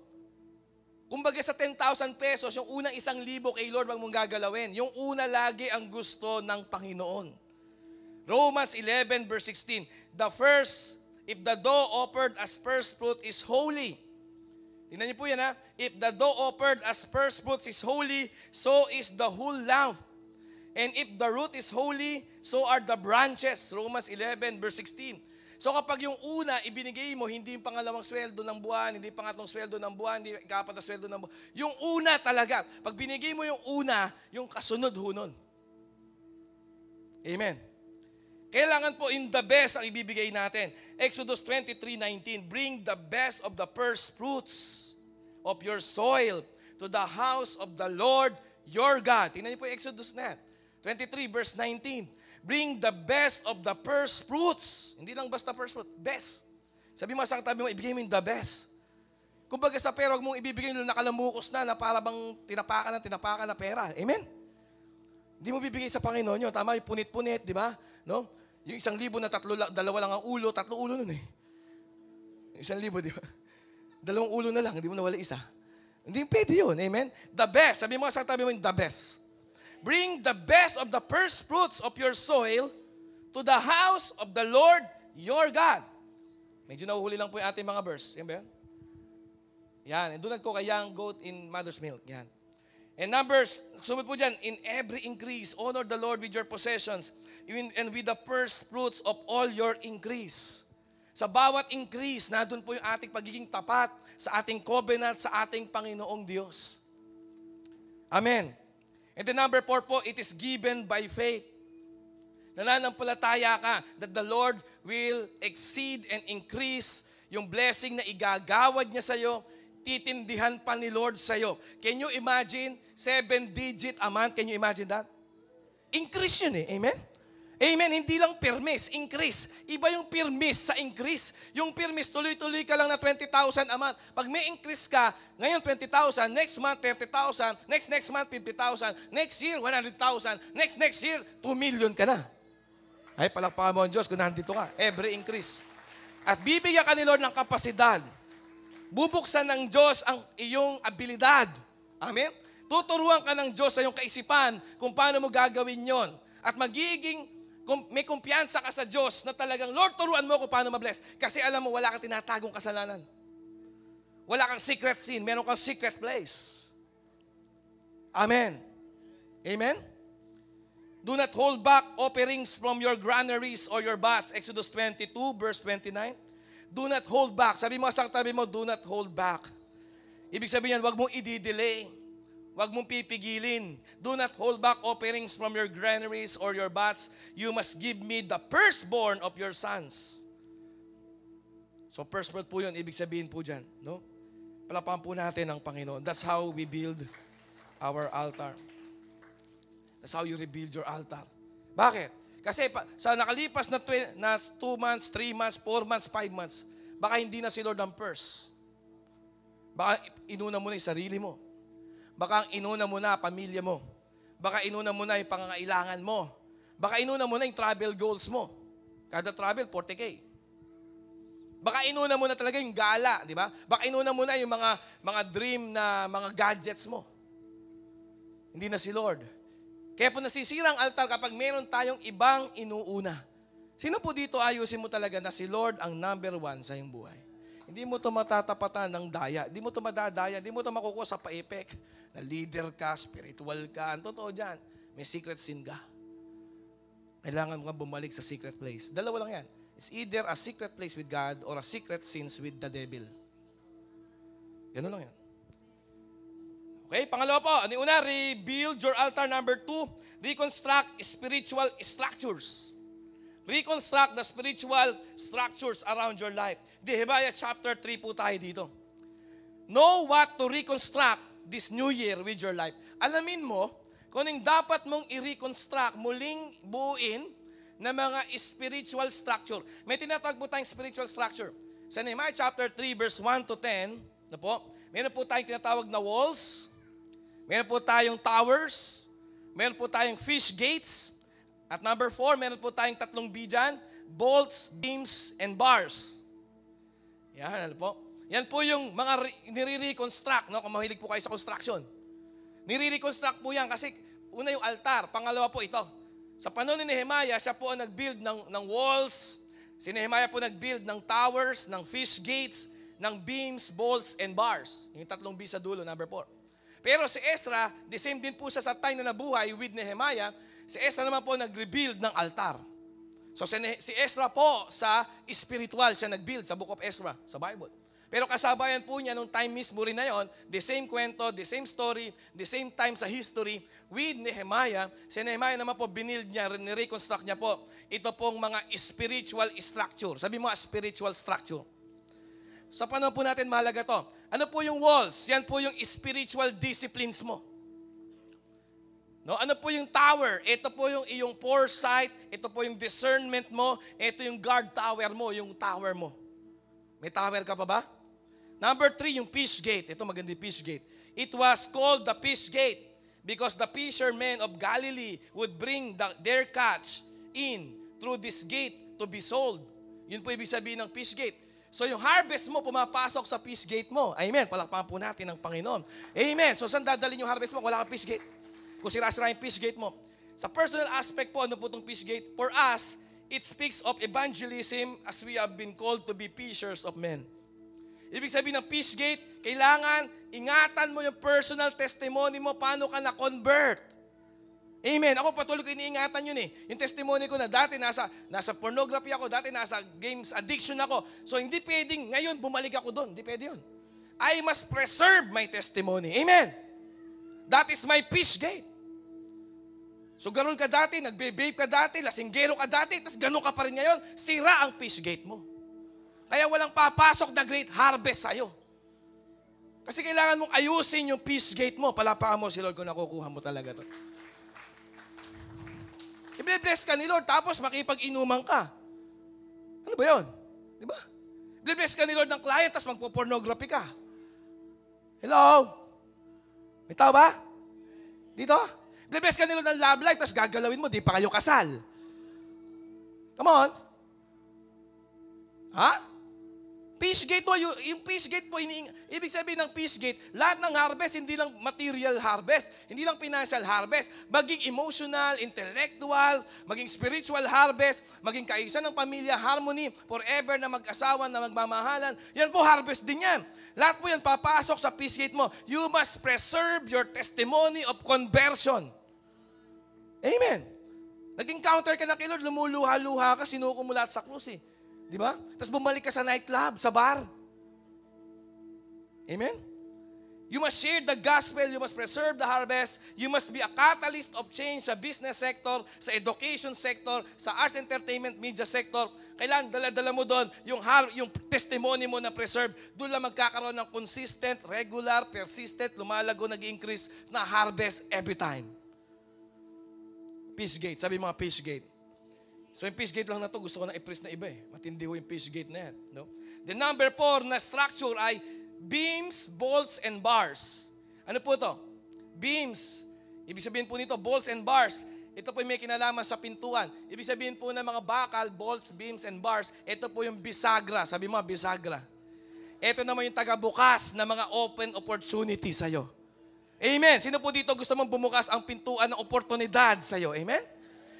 Kumbaga sa 10,000 pesos, yung unang 1,000 kay Lord wag mong gagalawin. Yung una lagi ang gusto ng Panginoon. Romans 11 verse 16, the first, if the dough offered as first fruit is holy. Tingnan niyo po yan ha. If the dough offered as first fruits is holy, so is the whole lump. And if the root is holy, so are the branches. Romans 11 verse 16. So kapag yung una, ibinigay mo, hindi yung pangalawang sweldo ng buwan, hindi pangatlong sweldo ng buwan, hindi ikapat na sweldo ng buwan. Yung una talaga. Pag binigay mo yung una, yung kasunod ho nun. Amen. Kailangan po in the best ang ibibigay natin. Exodus 23:19, bring the best of the first fruits of your soil to the house of the Lord your God. Tingnan niyo po yung Exodus na yan. 23 verse 19. Bring the best of the first fruits. Hindi lang basta first fruit, best. Sabi mo sa katabi mo, ibigay mo yung the best. Kumbaga sa pera, huwag mong ibibigay yung nakalamukos na para bang tinapakan na pera. Amen? Hindi mo bibigay sa Panginoon yun. Tama, yung punit-punit, di ba? No? Yung 1,000 na dalawa lang ang ulo, 3 ulo nun eh. Yung 1,000, di ba? 2 ulo na lang, hindi mo nawala isa. Hindi pwede yun, amen? The best, sabi mo sa tabi mo yung the best. Bring the best of the first fruits of your soil to the house of the Lord your God. Medyo nahuhuli lang po yung ating mga verse. Yan ba yan? Yan, and do not cook a young goat in mother's milk. Yan. And Numbers, sumit po dyan, in every increase, honor the Lord with your possessions, and with the first fruits of all your increase. Sa bawat increase, nandun po yung ating pagiging tapat sa ating covenant, sa ating Panginoong Diyos. Amen. And then number 4 po, it is given by faith. Nananampalataya ka that the Lord will exceed and increase yung blessing na igagawad niya sa'yo, titindihan pa ni Lord sa'yo. Can you imagine 7-digit a month? Can you imagine that? Increase yun eh. Amen? Amen. Hindi lang permis, increase. Iba yung permis sa increase. Yung permis, tuloy-tuloy ka lang na 20,000 a month. Pag may increase ka, ngayon 20,000, next month 30,000, next month 50,000, next year 100,000, next year 2 million ka na. Ay, palakpakan mo ang Diyos kung nandito ka. Every increase. At bibigyan ka ni Lord ng kapasidad. Bubuksan ng Diyos ang iyong abilidad. Amen? Tuturuan ka ng Diyos sa iyong kaisipan kung paano mo gagawin yon. At magiging may kumpiyansa ka sa Diyos na talagang, Lord, turuan mo kung paano mabless. Kasi alam mo, wala kang tinatagong kasalanan. Wala kang secret sin. Meron kang secret place. Amen. Amen? Do not hold back offerings from your granaries or your vats. Exodus 22, verse 29. Do not hold back. Sabi mo sa katabi mo, do not hold back. Ibig sabihin yan, huwag mong i-delay. Huwag mong pipigilin. Do not hold back offerings from your granaries or your vats. You must give me the firstborn of your sons. So firstborn po yun, ibig sabihin po dyan. No? Palapakan po natin ang Panginoon. That's how we build our altar. That's how you rebuild your altar. Bakit? Kasi sa nakalipas na 2 months, 3 months, 4 months, 5 months, baka hindi na si Lord ang first. Baka inuna mo na yung sarili mo. Baka inuna mo na pamilya mo. Baka inuna mo na yung pangangailangan mo. Baka inuna mo na yung travel goals mo. Kada travel, 40K. Baka inuna mo na talaga yung gala, di ba? Baka inuna mo na yung mga dream na mga gadgets mo. Hindi na si Lord. Kaya po nasisira ang altar kapag meron tayong ibang inuuna. Sino po dito ayusin mo talaga na si Lord ang number 1 sa iyong buhay? Hindi mo ito matatapatan ng daya. Hindi mo ito madadaya. Hindi mo ito makukuha sa paipek. Na leader ka, spiritual ka. Ang totoo dyan, may secret sin ka. Kailangan mo nga bumalik sa secret place. Dalawa lang yan. It's either a secret place with God or a secret sins with the devil. Ganun lang yan. Okay, pangalawa po. Ano yung una? Rebuild your altar. Number 2, reconstruct spiritual structures. Reconstruct the spiritual structures around your life. Nehemiah chapter 3 po tayo dito. Know what to reconstruct this new year with your life. Alamin mo kung anong dapat mong i-reconstruct, muling buuin na mga spiritual structure. May tinatawag po tayong spiritual structure. Sa Nehemiah chapter 3 verse 1 to 10, na po, meron po tayong tinatawag na walls, meron po tayong towers, meron po tayong fish gates, at number 4, meron po tayong 3 B dyan, bolts, beams, and bars. Yan, ano po? Yan po yung mga nire-reconstruct, no? Kung mahilig po kayo sa construction. Nire-reconstruct po yan kasi una yung altar, pangalawa po ito. Sa panahon ni Nehemiah, siya po ang nag-build ng walls. Si Nehemiah po nag-build ng towers, ng fish gates, ng beams, bolts, and bars. Yung 3 B sa dulo, number 4. Pero si Ezra, the same din po siya sa time na nabuhay with Nehemiah, si Ezra naman po nag-rebuild ng altar. So si Ezra po sa spiritual, siya nag-build sa Book of Ezra, sa Bible. Pero kasabayan po niya nung time mismo rin na yon, the same kwento, the same story, the same time sa history with Nehemiah. Si Nehemiah naman po binild niya, nireconstruct niya po, ito pong mga spiritual structure. Sabi mo, spiritual structure. Sa panahon po natin, mahalaga to. Ano po yung walls? Yan po yung spiritual disciplines mo. No, ano po yung tower? Ito po yung iyong foresight, ito po yung discernment mo, ito yung guard tower mo, yung tower mo. May tower ka pa ba? Number 3, yung fish gate. Ito maganda yung fish gate. It was called the fish gate because the fishermen of Galilee would bring their catch in through this gate to be sold. Yun po ibig sabihin ng fish gate. So yung harvest mo pumapasok sa fish gate mo. Amen. Palakpakan po natin ng Panginoon. Amen. So saan dadalhin yung harvest mo? Wala kang fish gate. Kung sira-sira yung fish gate mo. Sa personal aspect po, ano po itong fish gate? For us, it speaks of evangelism as we have been called to be fishers of men. Ibig sabihin ng fish gate, kailangan ingatan mo yung personal testimony mo, paano ka na-convert. Amen. Ako patuloy ko iniingatan yun eh. Yung testimony ko na dati nasa pornography ako, dati nasa games addiction ako. So hindi pwedeng ngayon bumalik ako doon. Hindi pwede yun. I must preserve my testimony. Amen. That is my fish gate. So ganun ka dati, nagbe-vape ka dati, lasinggero ka dati, tapos ganun ka pa rin ngayon, sira ang fish gate mo. Kaya walang papasok na great harvest sa'yo. Kasi kailangan mong ayusin yung fish gate mo. Palapaan mo si Lord kung nakukuha mo talaga to. I-bless ka ni Lord, tapos makipag-inuman ka. Ano ba yun? Di ba? I-bless ka ni Lord ng client, tapos magpo-pornography ka. Hello? May tao ba? Dito? I-bless ka ni Lord ng love life, tapos gagalawin mo, di pa kayo kasal. Come on. Ha? Fish gate po, yung fish gate po, ibig sabihin ng fish gate, lahat ng harvest, hindi lang material harvest, hindi lang financial harvest, maging emotional, intellectual, maging spiritual harvest, maging kaisa ng pamilya, harmony, forever na mag-asawa, na magmamahalan, yan po harvest din yan. Lahat po yan papasok sa fish gate mo. You must preserve your testimony of conversion. Amen. Nag-encounter ka na kay Lord, lumuluha-luha ka, sinuko mo lahat sa krus eh. Di ba? Tapos bumalik ka sa nightclub, sa bar. Amen? You must share the gospel, you must preserve the harvest, you must be a catalyst of change sa business sector, sa education sector, sa arts, entertainment, media sector. Kailangan dala-dala mo doon yung testimony mo na preserve. Doon lang magkakaroon ng consistent, regular, persistent, lumalago, nag-increase na harvest every time. Fish gate. Sabi mga fish gate. So yung fish gate lang na to, gusto ko na i-press na iba eh. Matindi ho yung fish gate na yan. No? The number 4 na structure ay beams, bolts, and bars. Ano po to? Beams. Ibig sabihin po nito, bolts and bars. Ito po yung may kinalaman sa pintuan. Ibig sabihin po ng mga bakal, bolts, beams, and bars. Ito po yung bisagra. Sabi mo, bisagra. Ito naman yung tagabukas na mga open opportunity sa'yo. Amen. Sino po dito gusto mong bumukas ang pintuan ng oportunidad sa'yo? Amen?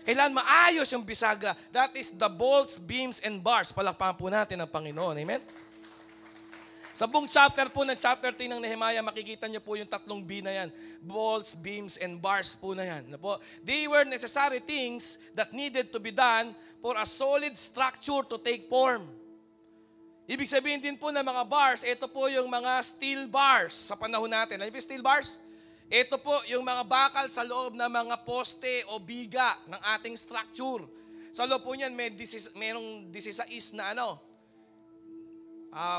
Kailangan maayos yung bisagra. That is the bolts, beams, and bars. Palakpakan po natin ang Panginoon. Amen? Sa buong chapter po ng chapter 10 ng Nehemiah, makikita niyo po yung tatlong B na yan. Bolts, beams, and bars po na yan. They were necessary things that needed to be done for a solid structure to take form. Ibig sabihin din po ng mga bars, ito po yung mga steel bars sa panahon natin. Ano yung steel bars? Ito po yung mga bakal sa loob ng mga poste o biga ng ating structure. Sa loob po niyan, mayroong 16 na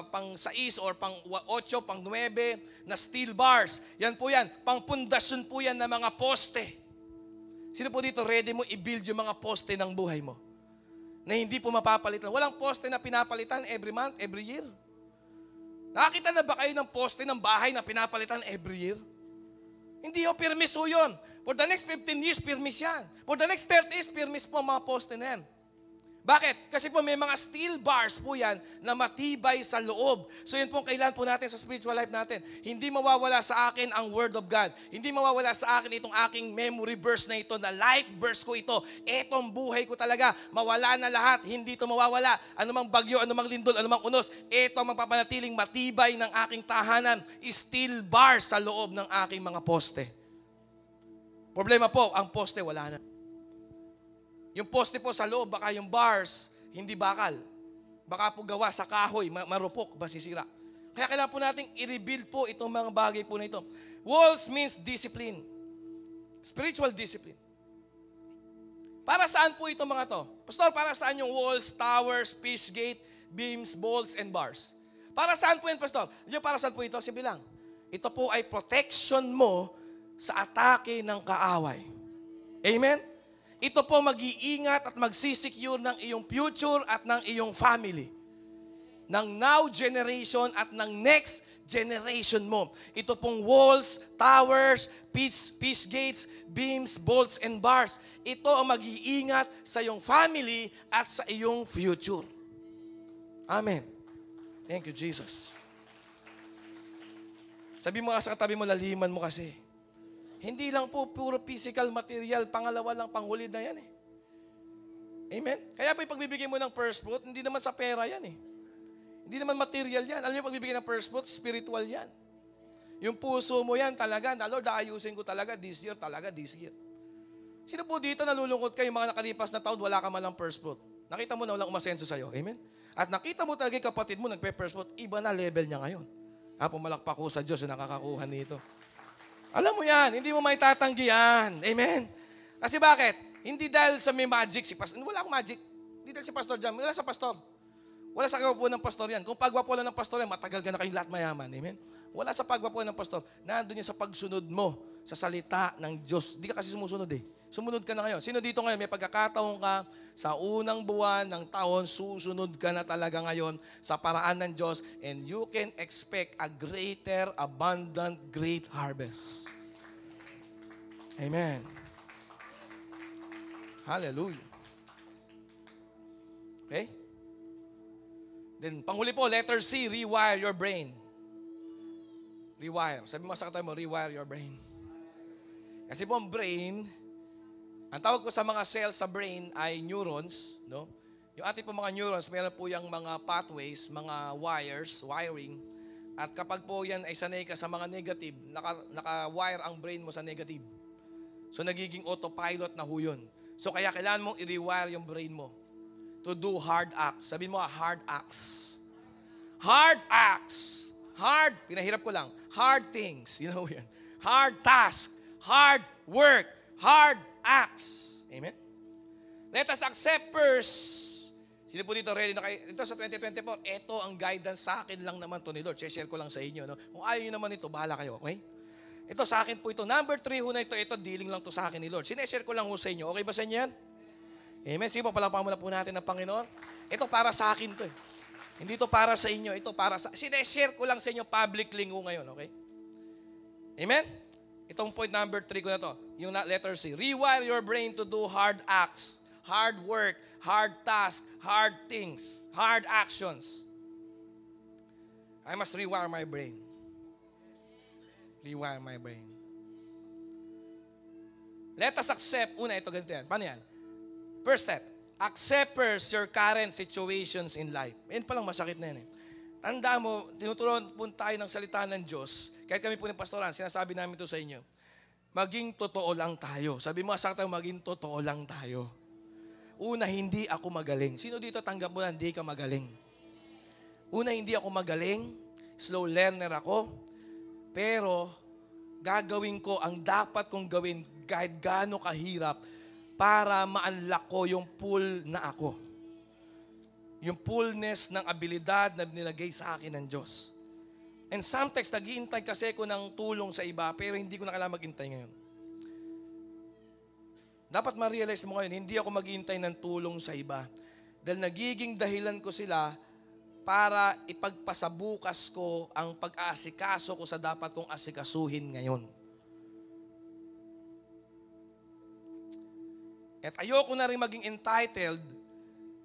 pang 6 or pang 8, pang 9 na steel bars. Yan po yan. Pang pundasyon po yan ng mga poste. Sino po dito ready mo i-build yung mga poste ng buhay mo? Na hindi po mapapalitan. Walang poste na pinapalitan every month, every year. Nakakita na ba kayo ng poste ng bahay na pinapalitan every year? Hindi o, permis o yun. For the next 15 years, permis yan. For the next 30 years, permis po ang mga poste na yan. Bakit? Kasi po may mga steel bars po yan na matibay sa loob. So yun po ang kailangan po natin sa spiritual life natin. Hindi mawawala sa akin ang Word of God. Hindi mawawala sa akin itong aking memory verse na ito, na life verse ko ito. Etong buhay ko talaga. Mawala na lahat. Hindi ito mawawala. Anumang bagyo, anumang lindol, anumang unos. Ito ang magpapanatiling matibay ng aking tahanan. Steel bars sa loob ng aking mga poste. Problema po, ang poste wala na. Yung poste po sa loob, baka yung bars, hindi bakal. Baka po gawa sa kahoy, marupok, masisira. Kaya kailangan po nating i-rebuild po itong mga bagay po na ito. Walls means discipline. Spiritual discipline. Para saan po itong mga to? Pastor, para saan yung walls, towers, fish gate, beams, bolts, and bars? Para saan po yan, Pastor? Yung para saan po ito? Simple lang. Ito po ay protection mo sa atake ng kaaway. Amen? Ito po mag-iingat at magsisecure ng iyong future at ng iyong family. Ng now generation at ng next generation mo. Ito pong walls, towers, peace gates, beams, bolts, and bars. Ito ang mag-iingat sa iyong family at sa iyong future. Amen. Thank you, Jesus. Sabi mo sa katabi mo, laliman mo kasi. Hindi lang po puro physical material, pangalawa lang, panghulid na yan eh. Amen? Kaya po yung pagbibigay mo ng first fruit, hindi naman sa pera yan eh. Hindi naman material yan. Alam niyo, pagbibigay ng first fruit, spiritual yan. Yung puso mo yan talaga, na Lord, ayusin ko talaga this year. Sino po dito nalulungkot kayo, mga nakalipas na taon, wala ka man lang first fruit? Nakita mo na walang umasenso sa'yo. Amen? At nakita mo talaga yung kapatid mo, nagpe-first fruit, iba na level niya ngayon. Pumalakpak ko sa Diyos na nakakakuha nito. Alam mo yan, hindi mo may tatanggi yan. Amen? Kasi bakit? Hindi dahil sa may magic si pastor. Wala akong magic. Hindi dahil si pastor dyan. Wala sa pastor. Wala sa pagwapo ng pastor yan. Kung pagwapo lang ng pastor yan, matagal ka na kayong lahat mayaman. Amen? Wala sa pagwapo ng pastor. Nandun yan sa pagsunod mo sa salita ng Diyos. Hindi ka kasi sumusunod eh. Sumunod ka na ngayon. Sino dito ngayon? May pagkakataon ka sa unang buwan ng taon, susunod ka na talaga ngayon sa paraan ng Diyos, and you can expect a greater, abundant, great harvest. Amen. Hallelujah. Okay? Then, panghuli po, letter C, rewire your brain. Rewire. Sabi mo sa katabi mo, rewire your brain. Kasi po ang brain, ang tawag ko sa mga cells sa brain ay neurons, no? Yung ating po mga neurons, meron po yung mga pathways, mga wiring. At kapag po yan ay sanay ka sa mga negative, naka-wire ang brain mo sa negative. So nagiging autopilot na ho yun. So kaya kailangan mong i-rewire yung brain mo to do hard acts. Sabi mo, hard acts. Hard acts. Hard, pinahirap ko lang. Hard things, you know yan. Hard task, hard work, hard acts. Amen? Let us accept first. Sino po dito ready na kayo? Ito sa 2024, ito ang guidance sa akin lang naman to ni Lord. Share ko lang sa inyo. No? Kung ayaw nyo naman ito, bahala kayo. Okay? Ito sa akin po ito. Number 3 ho na ito, dealing lang to sa akin ni Lord. Sineshare ko lang ho sa inyo. Okay ba sa inyo yan? Amen? Sige po, palakpakan muna po natin ng Panginoon. Ito para sa akin to eh. Hindi to para sa inyo. Ito para sa... Sineshare ko lang sa inyo publicly ho ngayon. Okay? Amen? Itong point number 3 ko na to. Yung letter C. Rewire your brain to do hard acts, hard work, hard tasks, hard things, hard actions. I must rewire my brain. Rewire my brain. Let us accept. Una, ito ganito yan. Paano yan? First step. Accept first your current situations in life. Yan palang masakit na yan eh. Tandaan mo, tinuturuan po tayo ng salita ng Diyos. Kahit kami po ng pastoran, sinasabi namin ito sa inyo. Maging totoo lang tayo. Sabi mo sa tayo, maging totoo lang tayo. Una, hindi ako magaling. Sino dito tanggap mo na hindi ka magaling? Una, hindi ako magaling. Slow learner ako. Pero, gagawin ko ang dapat kong gawin kahit gaano kahirap para ma-unlock ko yung full na ako. Yung fullness ng abilidad na nilagay sa akin ng Diyos. And sometimes, nag-iintay kasi ko ng tulong sa iba, pero hindi ko na kailangan mag-intay ngayon. Dapat ma-realize mo ngayon, hindi ako mag-iintay ng tulong sa iba. Dahil nagiging dahilan ko sila para ipagpasabukas ko ang pag-aasikaso ko sa dapat kong asikasuhin ngayon. At ayoko na rin maging entitled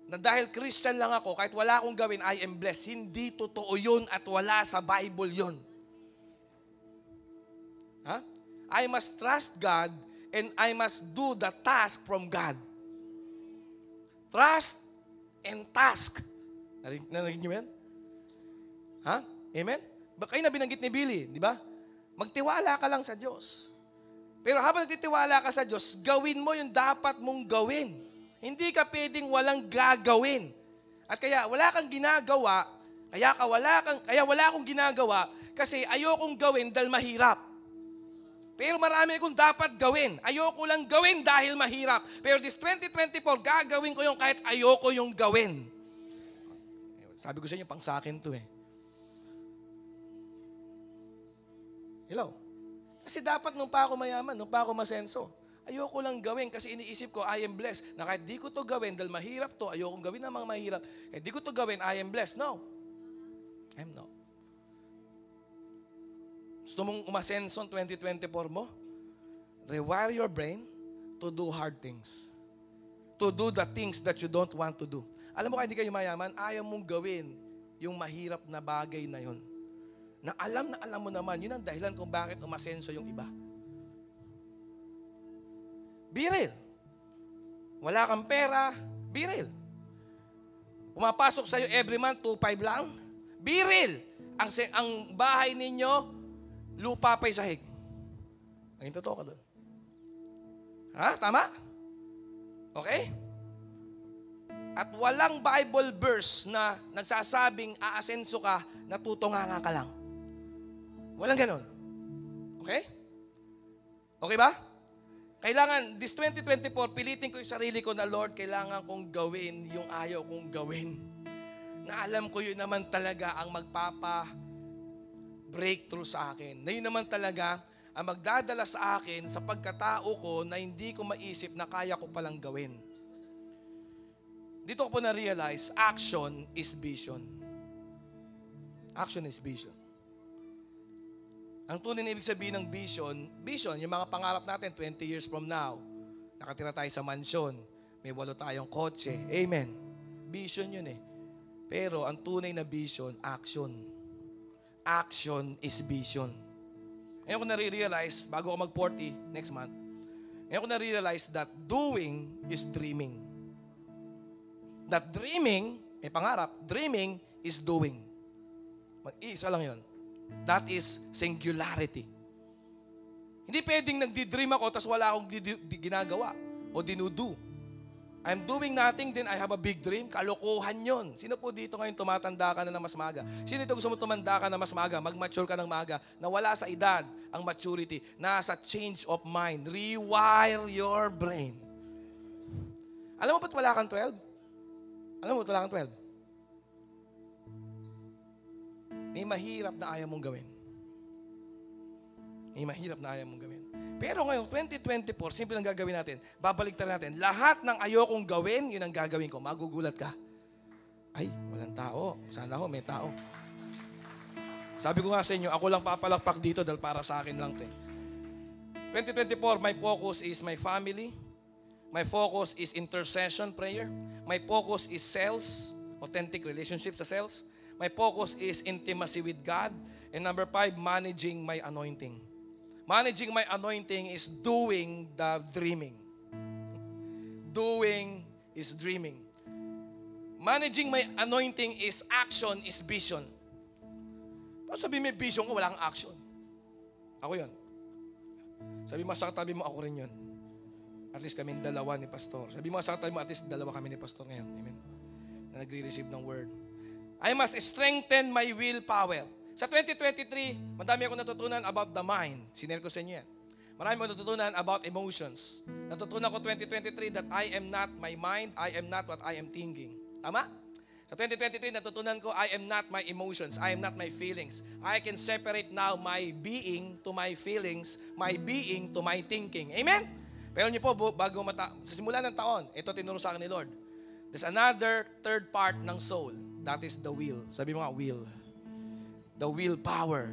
na dahil Christian lang ako, kahit wala akong gawin, I am blessed. Hindi totoo yun at wala sa Bible yun. Ha? I must trust God and I must do the task from God. Trust and task. Narinig niyo yan? Ha? Amen? Kayo na binanggit ni Billy, di ba? Magtiwala ka lang sa Diyos. Pero habang nagtitiwala ka sa Diyos, gawin mo yung dapat mong gawin. Hindi ka pwedeng walang gagawin. At kaya wala kang ginagawa, kaya wala akong ginagawa kasi ayokong gawin dahil mahirap. Pero marami akong dapat gawin. Ayoko lang gawin dahil mahirap. Pero this 2024, gagawin ko yung kahit ayoko yung gawin. Sabi ko sa inyo, pang sa akin to eh. Hello? Kasi dapat nung pa ako mayaman, nung pa ako masenso, ayoko lang gawin kasi iniisip ko, I am blessed. Na kahit di ko to gawin, dahil mahirap to, ayokong gawin ng mga mahirap. Kahit di ko to gawin, I am blessed. No. I'm not. Gusto mong umasenso 2024 mo? Rewire your brain to do hard things. To do the things that you don't want to do. Alam mo kaya hindi kayo mayaman, ayaw mong gawin yung mahirap na bagay na yun. Na alam mo naman, yun ang dahilan kung bakit umasenso yung iba. Be real. Wala kang pera, be real. Pumapasok sa'yo every month, 2,500 lang, be real. Ang bahay ninyo, lupa pa'y sahig. Ang totoo ka doon. Ha? Tama? Okay? At walang Bible verse na nagsasabing aasenso ka, natutunganga ka lang. Walang ganon. Okay? Okay ba? Kailangan, this 2024, pilitin ko yung sarili ko na, Lord, kailangan kong gawin yung ayaw kong gawin. Na alam ko yun naman talaga ang magpapa-breakthrough sa akin. Na yun naman talaga ang magdadala sa akin sa pagkatao ko na hindi ko maisip na kaya ko palang gawin. Dito ko po na-realize, action is vision. Action is vision. Ang tunay na ibig sabihin ng vision, yung mga pangarap natin 20 years from now, nakatira tayo sa mansyon, may 8 tayong kotse, amen. Vision yun eh. Pero ang tunay na vision, action. Action is vision. Ngayon ko na-realize, bago ako mag-40 next month, ngayon ko na-realize that doing is dreaming. That dreaming, may pangarap, dreaming is doing. Mag-iisa lang yun. That is singularity. Hindi pwedeng nagdi-dream ako tapos wala akong ginagawa o dinudo. I'm doing nothing, then I have a big dream. Kalokohan yun. Sino po dito ngayon tumatanda ka na mas maaga? Sino dito gusto mo tumanda ka na mas maaga? Mag-mature ka ng maaga? Na wala sa edad ang maturity. Nasa change of mind. Rewire your brain. Alam mo ba't wala kang 12? Alam mo ba't wala kang 12? May mahirap na ayaw mong gawin. May mahirap na ayaw mong gawin. Pero ngayong 2024, simple lang gagawin natin. Babalik natin. Lahat ng ayokong gawin, yun ang gagawin ko. Magugulat ka. Ay, walang tao. Sana ho, may tao. Sabi ko nga sa inyo, ako lang papalakpak dito dahil para sa akin lang. 2024, my focus is my family. My focus is intercession prayer. My focus is sales, authentic relationships sa sales. My focus is intimacy with God. And number 5, managing my anointing. Managing my anointing is doing the dreaming. Doing is dreaming. Managing my anointing is action, is vision. Paano sabi may vision ko, wala kang action? Ako yun. Sabi mo sa katabi mo, ako rin yun. At least kami dalawa ni Pastor. Sabi mo sa katabi mo, at least dalawa kami ni Pastor ngayon. Amen. Na nagre-receive ng word. I must strengthen my willpower. Sa 2023, madami akong natutunan about the mind. Sinare ko sa inyo yan. Marami akong natutunan about emotions. Natutunan ko 2023 that I am not my mind, I am not what I am thinking. Tama? Sa 2023, natutunan ko, I am not my emotions, I am not my feelings. I can separate now my being to my feelings, my being to my thinking. Amen? Pero niyo po, sa simula ng taon, ito tinuro sa akin ni Lord. There's another third part ng soul. That is the will. Sabi mo nga, will. The willpower.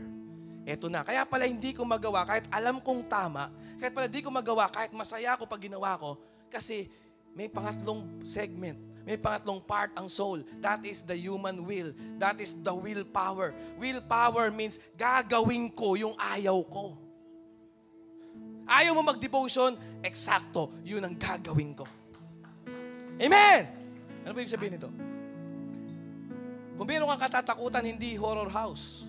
Ito na. Kaya pala hindi ko magawa kahit alam kong tama. Kahit pala hindi ko magawa kahit masaya ako pag ginawa ko. Kasi may pangatlong segment. May pangatlong part ang soul. That is the human will. That is the willpower. Willpower means gagawin ko yung ayaw ko. Ayaw mo mag-devotion? Eksakto. Yun ang gagawin ko. Amen! Ano ba ibig sabihin nito? Kung meron kang katatakutan, hindi horror house.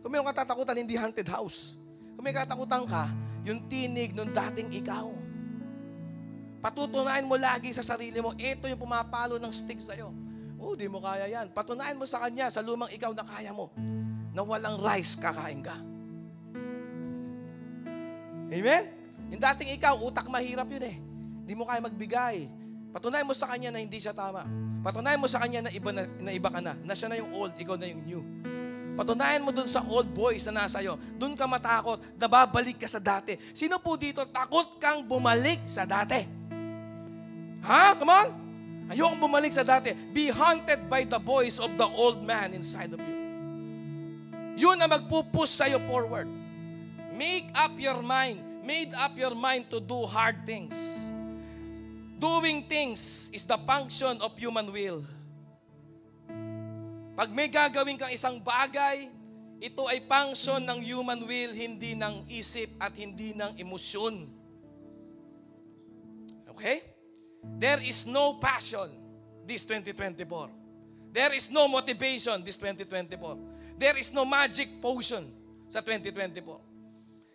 Kung meron kang katatakutan, hindi haunted house. Kung may katatakutan ka, yung tinig ng dating ikaw. Patutunayan mo lagi sa sarili mo, ito yung pumapalo ng stick sa'yo. Di mo kaya yan. Patunayan mo sa kanya, sa lumang ikaw na kaya mo, na walang rice, kakain ka. Amen? Yung dating ikaw, utak mahirap yun eh. Hindi mo kaya magbigay. Patunayan mo sa kanya na hindi siya tama. Patunayan mo sa kanya na iba ka na. Na siya na yung old, ikaw na yung new. Patunayan mo dun sa old boys na nasa iyo. Dun ka matakot, nababalik ka sa dati. Sino po dito takot kang bumalik sa dati? Ha? Come on? Ayokong bumalik sa dati. Be haunted by the voice of the old man inside of you. Yun ang magpupush sa'yo forward. Make up your mind. Made up your mind to do hard things. Doing things is the function of human will. Pag may gagawin kang isang bagay, ito ay function ng human will, hindi ng isip at hindi ng emosyon. Okay? There is no passion this 2024. There is no motivation this 2024. There is no magic potion sa 2024.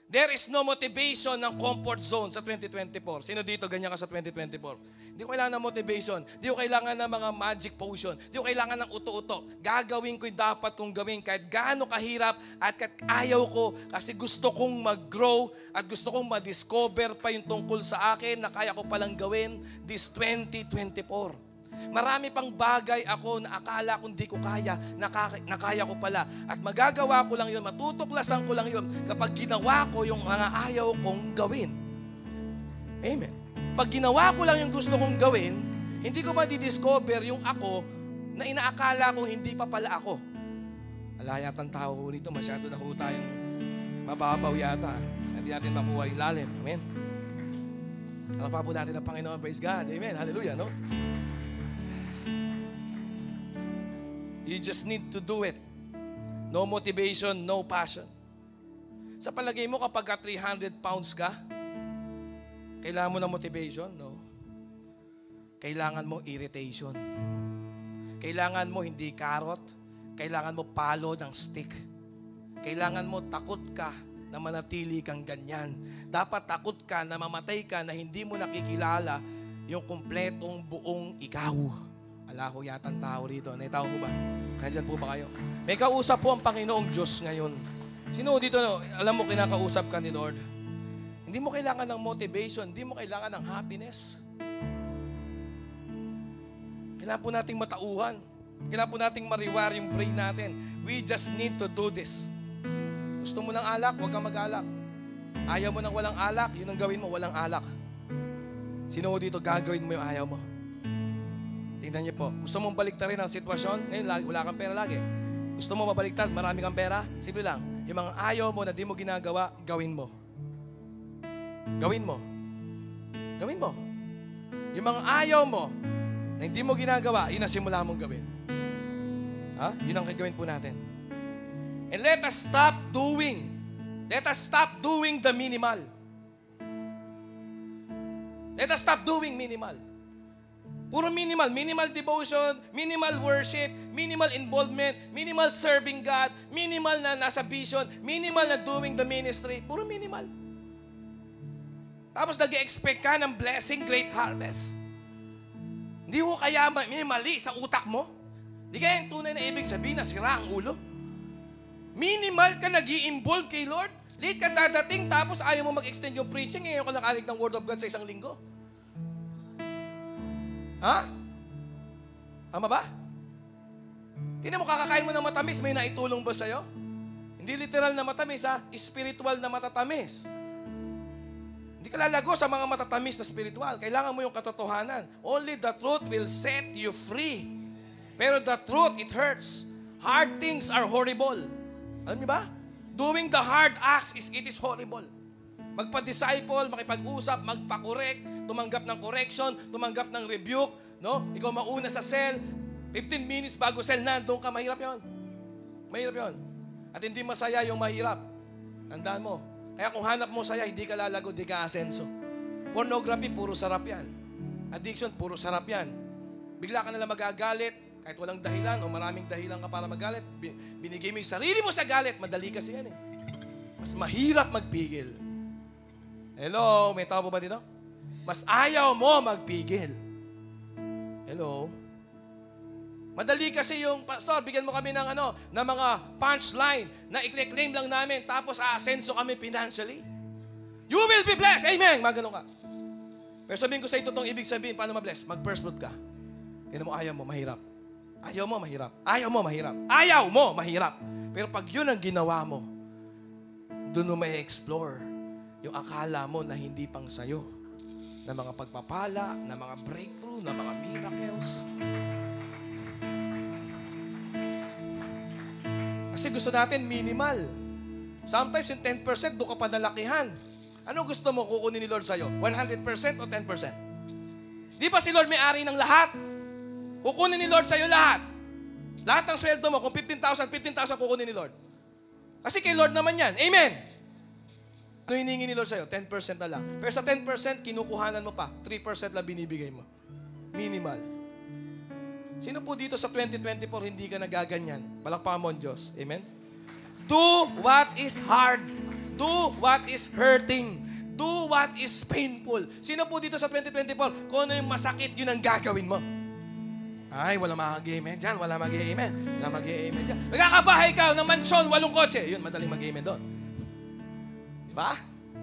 There is no motivation ng comfort zone sa 2024. Sino dito ganyan ka sa 2024? Hindi ko kailangan ng motivation. Hindi ko kailangan ng mga magic potion. Hindi ko kailangan ng uto-uto. Gagawin ko yung dapat kong gawin kahit gaano kahirap at kahit ayaw ko kasi gusto kong mag-grow at gusto kong ma-discover pa yung tungkol sa akin na kaya ko palang gawin this 2024. Marami pang bagay ako na akala kong di ko kaya, na kaya ko pala. At magagawa ko lang yun, matutuklasan ko lang yun kapag ginawa ko yung mga ayaw kong gawin. Amen. Pag ginawa ko lang yung gusto kong gawin, hindi ko ma-discover yung ako na inaakala ko hindi pa pala ako. Alayatang tao ko rito, masyado na ho tayong mababaw yata. Hindi natin makuha yung lalim. Amen. Alapa po natin ang Panginoon. Praise God. Amen. Hallelujah, no? You just need to do it. No motivation, no passion. Sa palagay mo kapag 300 pounds ka, kailangan mo ng motivation? No. Kailangan mo irritation. Kailangan mo hindi carrot. Kailangan mo palo ng stick. Kailangan mo takot ka na manatili kang ganyan. Dapat takot ka na mamatay ka na hindi mo nakikilala yung kumpletong buong ikaw. Ala ko yatang tao rito. Naitao mo ba? Nandiyan po ba kayo? May kausap po ang Panginoong Diyos ngayon. Sino dito, alam mo kinakausap ka ni Lord? Hindi mo kailangan ng motivation. Hindi mo kailangan ng happiness. Kailangan po nating matauhan. Kailangan po nating mariwar yung brain natin. We just need to do this. Gusto mo ng alak? Huwag kang mag-alak. Ayaw mo ng walang alak? Yun ang gawin mo, walang alak. Sino dito gagawin mo yung ayaw mo? Tingnan niyo po. Gusto mong baliktarin ang sitwasyon? Ngayon, wala kang pera lagi. Gusto mo mabaliktad, marami kang pera? Simple lang. Yung mga ayaw mo na di mo ginagawa, gawin mo. Gawin mo. Gawin mo. Yung mga ayaw mo na hindi mo ginagawa, yun ang simula mong gawin. Ha? Yun ang gagawin po natin. And let us stop doing. Let us stop doing the minimal. Let us stop doing minimal. Puro minimal. Minimal devotion, minimal worship, minimal involvement, minimal serving God, minimal na nasa vision, minimal na doing the ministry. Puro minimal. Tapos nag-expect ka ng blessing, great harvest. Hindi mo kaya may mali sa utak mo? Hindi kaya yung tunay na ibig sabihin na sira ang ulo? Minimal ka nag-i-involve kay Lord? Late ka dadating tapos ayaw mo mag-extend yung preaching, ngayon ka nakalig ng Word of God sa isang linggo. Ha? Tama ba? Tingnan mo, kakakain mo ng matamis, may naitulong ba sa'yo? Hindi literal na matamis, ha? Spiritual na matatamis. Hindi ka lalago sa mga matatamis na spiritual. Kailangan mo yung katotohanan. Only the truth will set you free. Pero the truth, it hurts. Hard things are horrible. Alam niyo ba? Doing the hard acts, it is horrible. Magpa-disciple, makipag-usap, magpa-correct, tumanggap ng correction, tumanggap ng rebuke, no? Ikaw mauna sa cell, 15 minutes bago cell, nandun ka, mahirap yon. Mahirap yon. At hindi masaya yung mahirap. Tandaan mo. Kaya kung hanap mo saya, hindi ka lalago, hindi ka asenso. Pornography, puro sarap yan. Addiction, puro sarap yan. Bigla ka nalang magagalit, kahit walang dahilan o maraming dahilan ka para magalit. Binigay mo yung sarili mo sa galit, madali kasi yan eh. Mas mahirap magpigil. Hello, may tao po ba dito? Mas ayaw mo magpigil. Hello? Madali kasi yung, Pastor, bigyan mo kami ng ng mga punchline na i-claim lang namin tapos aasenso kami financially. You will be blessed. Amen. Maganon ka. Pero sabihin ko sa ito itong ibig sabihin, paano ma-bless? Mag-first fruit ka. Tignan mo, ayaw mo, mahirap. Ayaw mo, mahirap. Ayaw mo, mahirap. Ayaw mo, mahirap. Pero pag yun ang ginawa mo, doon mo may explore yung akala mo na hindi pang sayo. Na mga pagpapala, na mga breakthrough, na mga miracles. Kasi gusto natin minimal. Sometimes yung 10% doon ka pa nalakihan. Ano gusto mo kukunin ni Lord sa'yo? 100% o 10%? Di ba si Lord may-ari ng lahat? Kukunin ni Lord sa'yo lahat. Lahat ng sweldo mo, kung 15,000 kukunin ni Lord. Kasi kay Lord naman yan. Amen! Ano hiningi ni Lord sa'yo? 10% na lang. Pero sa 10%, kinukuhanan mo pa. 3% lang binibigay mo. Minimal. Sino po dito sa 2024 hindi ka nagaganyan? Palakpakan mo ang Diyos. Amen? Do what is hard. Do what is hurting. Do what is painful. Sino po dito sa 2024? Kung ano yung masakit, yun ang gagawin mo. Ay, wala mag-amen dyan. Wala mag-amen. Wala mag-amen dyan. Magkakabahay ka ng mansyon, 8 kotse. Yun, madaling mag-amen doon. Di ba?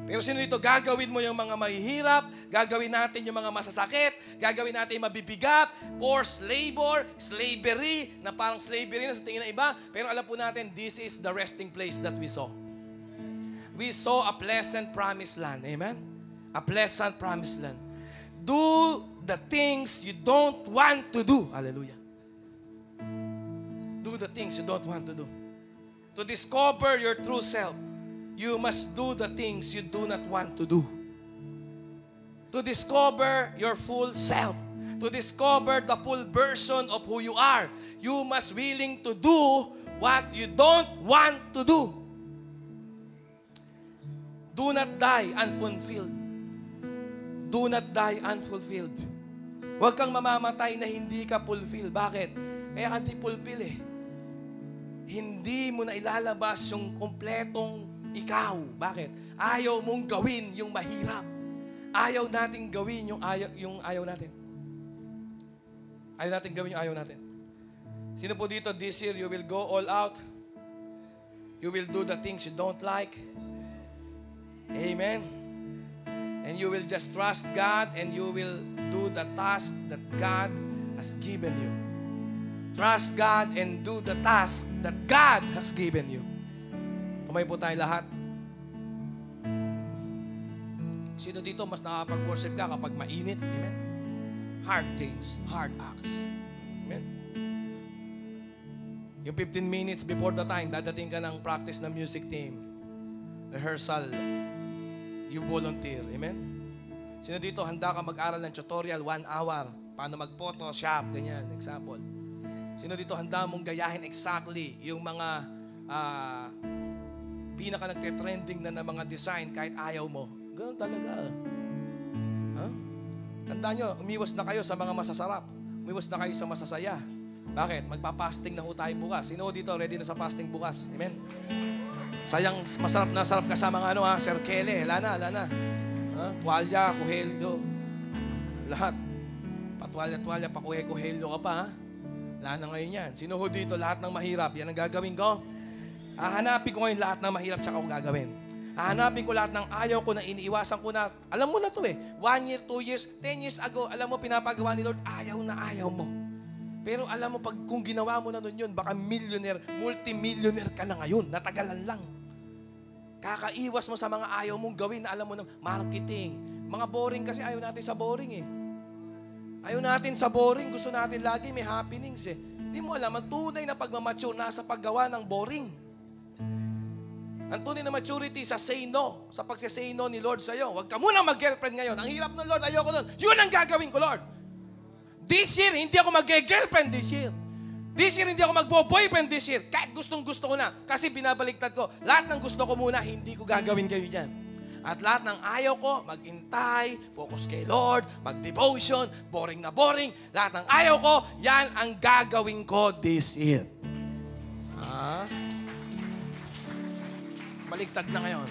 Pero sino dito, gagawin mo yung mga mahihirap, gagawin natin yung mga masasakit, gagawin natin yung mabibigat, forced labor, slavery, na parang slavery na sa tingin ng iba. Pero alam po natin, this is the resting place that we saw. We saw a pleasant promised land. Amen? A pleasant promised land. Do the things you don't want to do. Hallelujah. Do the things you don't want to do. To discover your true self, you must do the things you do not want to do. To discover your full self, to discover the full version of who you are, you must willing to do what you don't want to do. Do not die unfulfilled. Do not die unfulfilled. Huwag kang mamamatay na hindi ka fulfill. Bakit? Kaya ka di fulfill eh. Hindi mo na ilalabas yung kumpletong ikaw. Bakit? Ayaw mong gawin yung mahirap. Ayaw natin gawin yung ayaw natin. Ayaw natin gawin yung ayaw natin. Sino po dito this year, you will go all out? You will do the things you don't like? Amen? And you will just trust God and you will do the task that God has given you. Trust God and do the task that God has given you. Tumay po tayo lahat. Sino dito mas nakapag-worship ka kapag mainit? Amen? Hard things, hard acts. Amen? Yung 15 minutes before the time, dadating ka ng practice ng music team. Rehearsal. You volunteer. Amen? Sino dito handa ka mag-aral ng tutorial 1 hour? Paano mag-photoshop? Ganyan, example. Sino dito handa mong gayahin exactly yung mga pinaka nagte-trending na mga design kahit ayaw mo? Ganun talaga. Huh? Tandaan nyo, umiwas na kayo sa mga masasarap. Umiwas na kayo sa masasaya. Bakit? Magpa-fasting na ho tayo bukas. Sino dito ready na sa fasting bukas? Amen? Sayang, masarap na sarap ka sa mga Sir Kelly. Lana. Tuwalya, kuhelyo. Lahat. Patwalya, pakuhelyo ka pa, ha? Lana ngayon yan. Sino ho dito, lahat ng mahirap, yan ang gagawin ko? Hahanapin ko ngayon lahat ng mahirap, tsaka ko gagawin. Hahanapin ko lahat ng ayaw ko na iniiwasan ko na, alam mo na to 1 year, 2 years, 10 years ago, alam mo, pinapagawa ni Lord, ayaw na ayaw mo. Pero alam mo, kung ginawa mo na nun yun, baka millionaire, multimillionaire ka na ngayon, natagalan lang. Kakaiwas mo sa mga ayaw mong gawin na alam mo na marketing. Mga boring kasi ayaw natin sa boring eh. Ayaw natin sa boring, gusto natin lagi may happenings eh. Di mo alam, ang tunay na pagmamature nasa paggawa ng boring. Ang tunay na maturity sa say no, sa pagse-say no ni Lord sa'yo. Huwag ka muna mag-girlfriend ngayon. Ang hirap ng Lord, ayoko nun. Yun ang gagawin ko, Lord. This year, hindi ako mag-girlfriend this year. This year, hindi ako magbo-boyfriend this year. Kahit gustong-gusto ko na. Kasi binabaliktad ko. Lahat ng gusto ko muna, hindi ko gagawin kayo dyan. At lahat ng ayaw ko, mag-intay, focus kay Lord, mag-devotion, boring na boring. Lahat ng ayaw ko, yan ang gagawin ko this year. Baliktad na ngayon.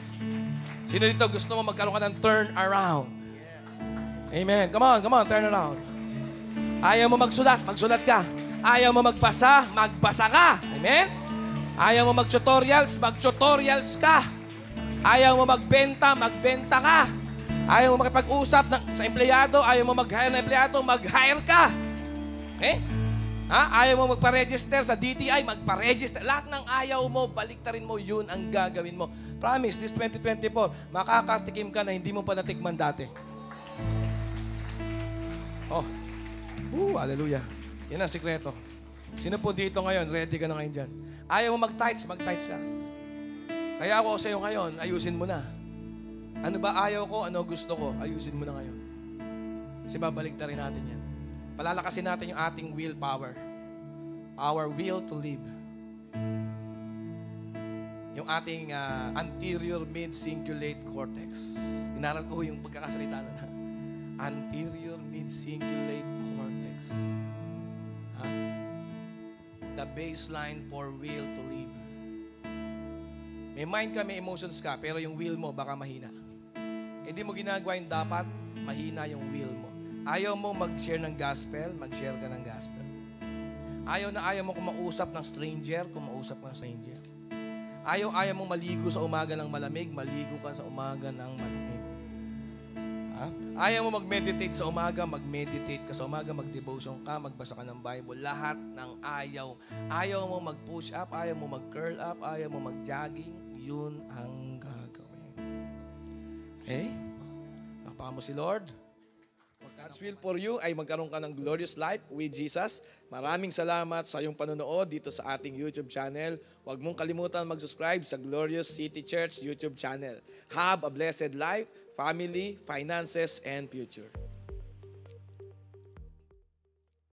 Sino dito gusto mo magkaroon ka ng turn around? Amen. Come on, turn around. Ayaw mo magsulat ka. Ayaw mo magbasa ka. Amen? Ayaw mo mag-tutorials ka. Ayaw mo magbenta ka. Ayaw mo makipag-usap sa empleyado, ayaw mo mag-hire na empleyado, mag-hire ka. Okay? Ha? Ayaw mo magpa-register sa DTI, magpa-register. Lahat ng ayaw mo, baliktarin mo, yun ang gagawin mo. Promise, this 2024, makakatikim ka na hindi mo pa natikman dati. Oh. Hallelujah. Yan ang sikreto. Sino po dito ngayon? Ready ka na ngayon dyan. Ayaw mo mag-tights, mag-tights ka. Kaya ako sa iyo ngayon, ayusin mo na. Ano ba ayaw ko, ano gusto ko, ayusin mo na ngayon. Kasi babaliktarin natin yan. Palalakasin natin yung ating willpower. Our will to live. Yung ating anterior mid-cingulate cortex. Inaral ko yung pagkakasalita na. Anterior mid-cingulate cortex. Ha? The baseline for will to live. May mind ka, may emotions ka, pero yung will mo baka mahina. Hindi mo ginagawa yung dapat, mahina yung will mo. Ayaw mo mag-share ng gospel, mag-share ka ng gospel. Ayaw mo kumausap ng stranger, kumausap ng stranger. Ayaw mo maligo sa umaga ng malamig, maligo ka sa umaga ng malamig. Ha? Ayaw mo mag-meditate sa umaga, mag-meditate ka sa umaga, mag-devotion ka, magbasa ka ng Bible. Lahat ng ayaw. Ayaw mo mag-push up, ayaw mo mag-curl up, ayaw mo mag-jogging. Yun ang gagawin. Okay? Nakapaka mo si Lord. God's will for you ay magkaroon ka ng glorious life with Jesus. Maraming salamat sa iyong panonood dito sa ating YouTube channel. Huwag mong kalimutan mag-subscribe sa Glorious City Church YouTube channel. Have a blessed life, family, finances, and future.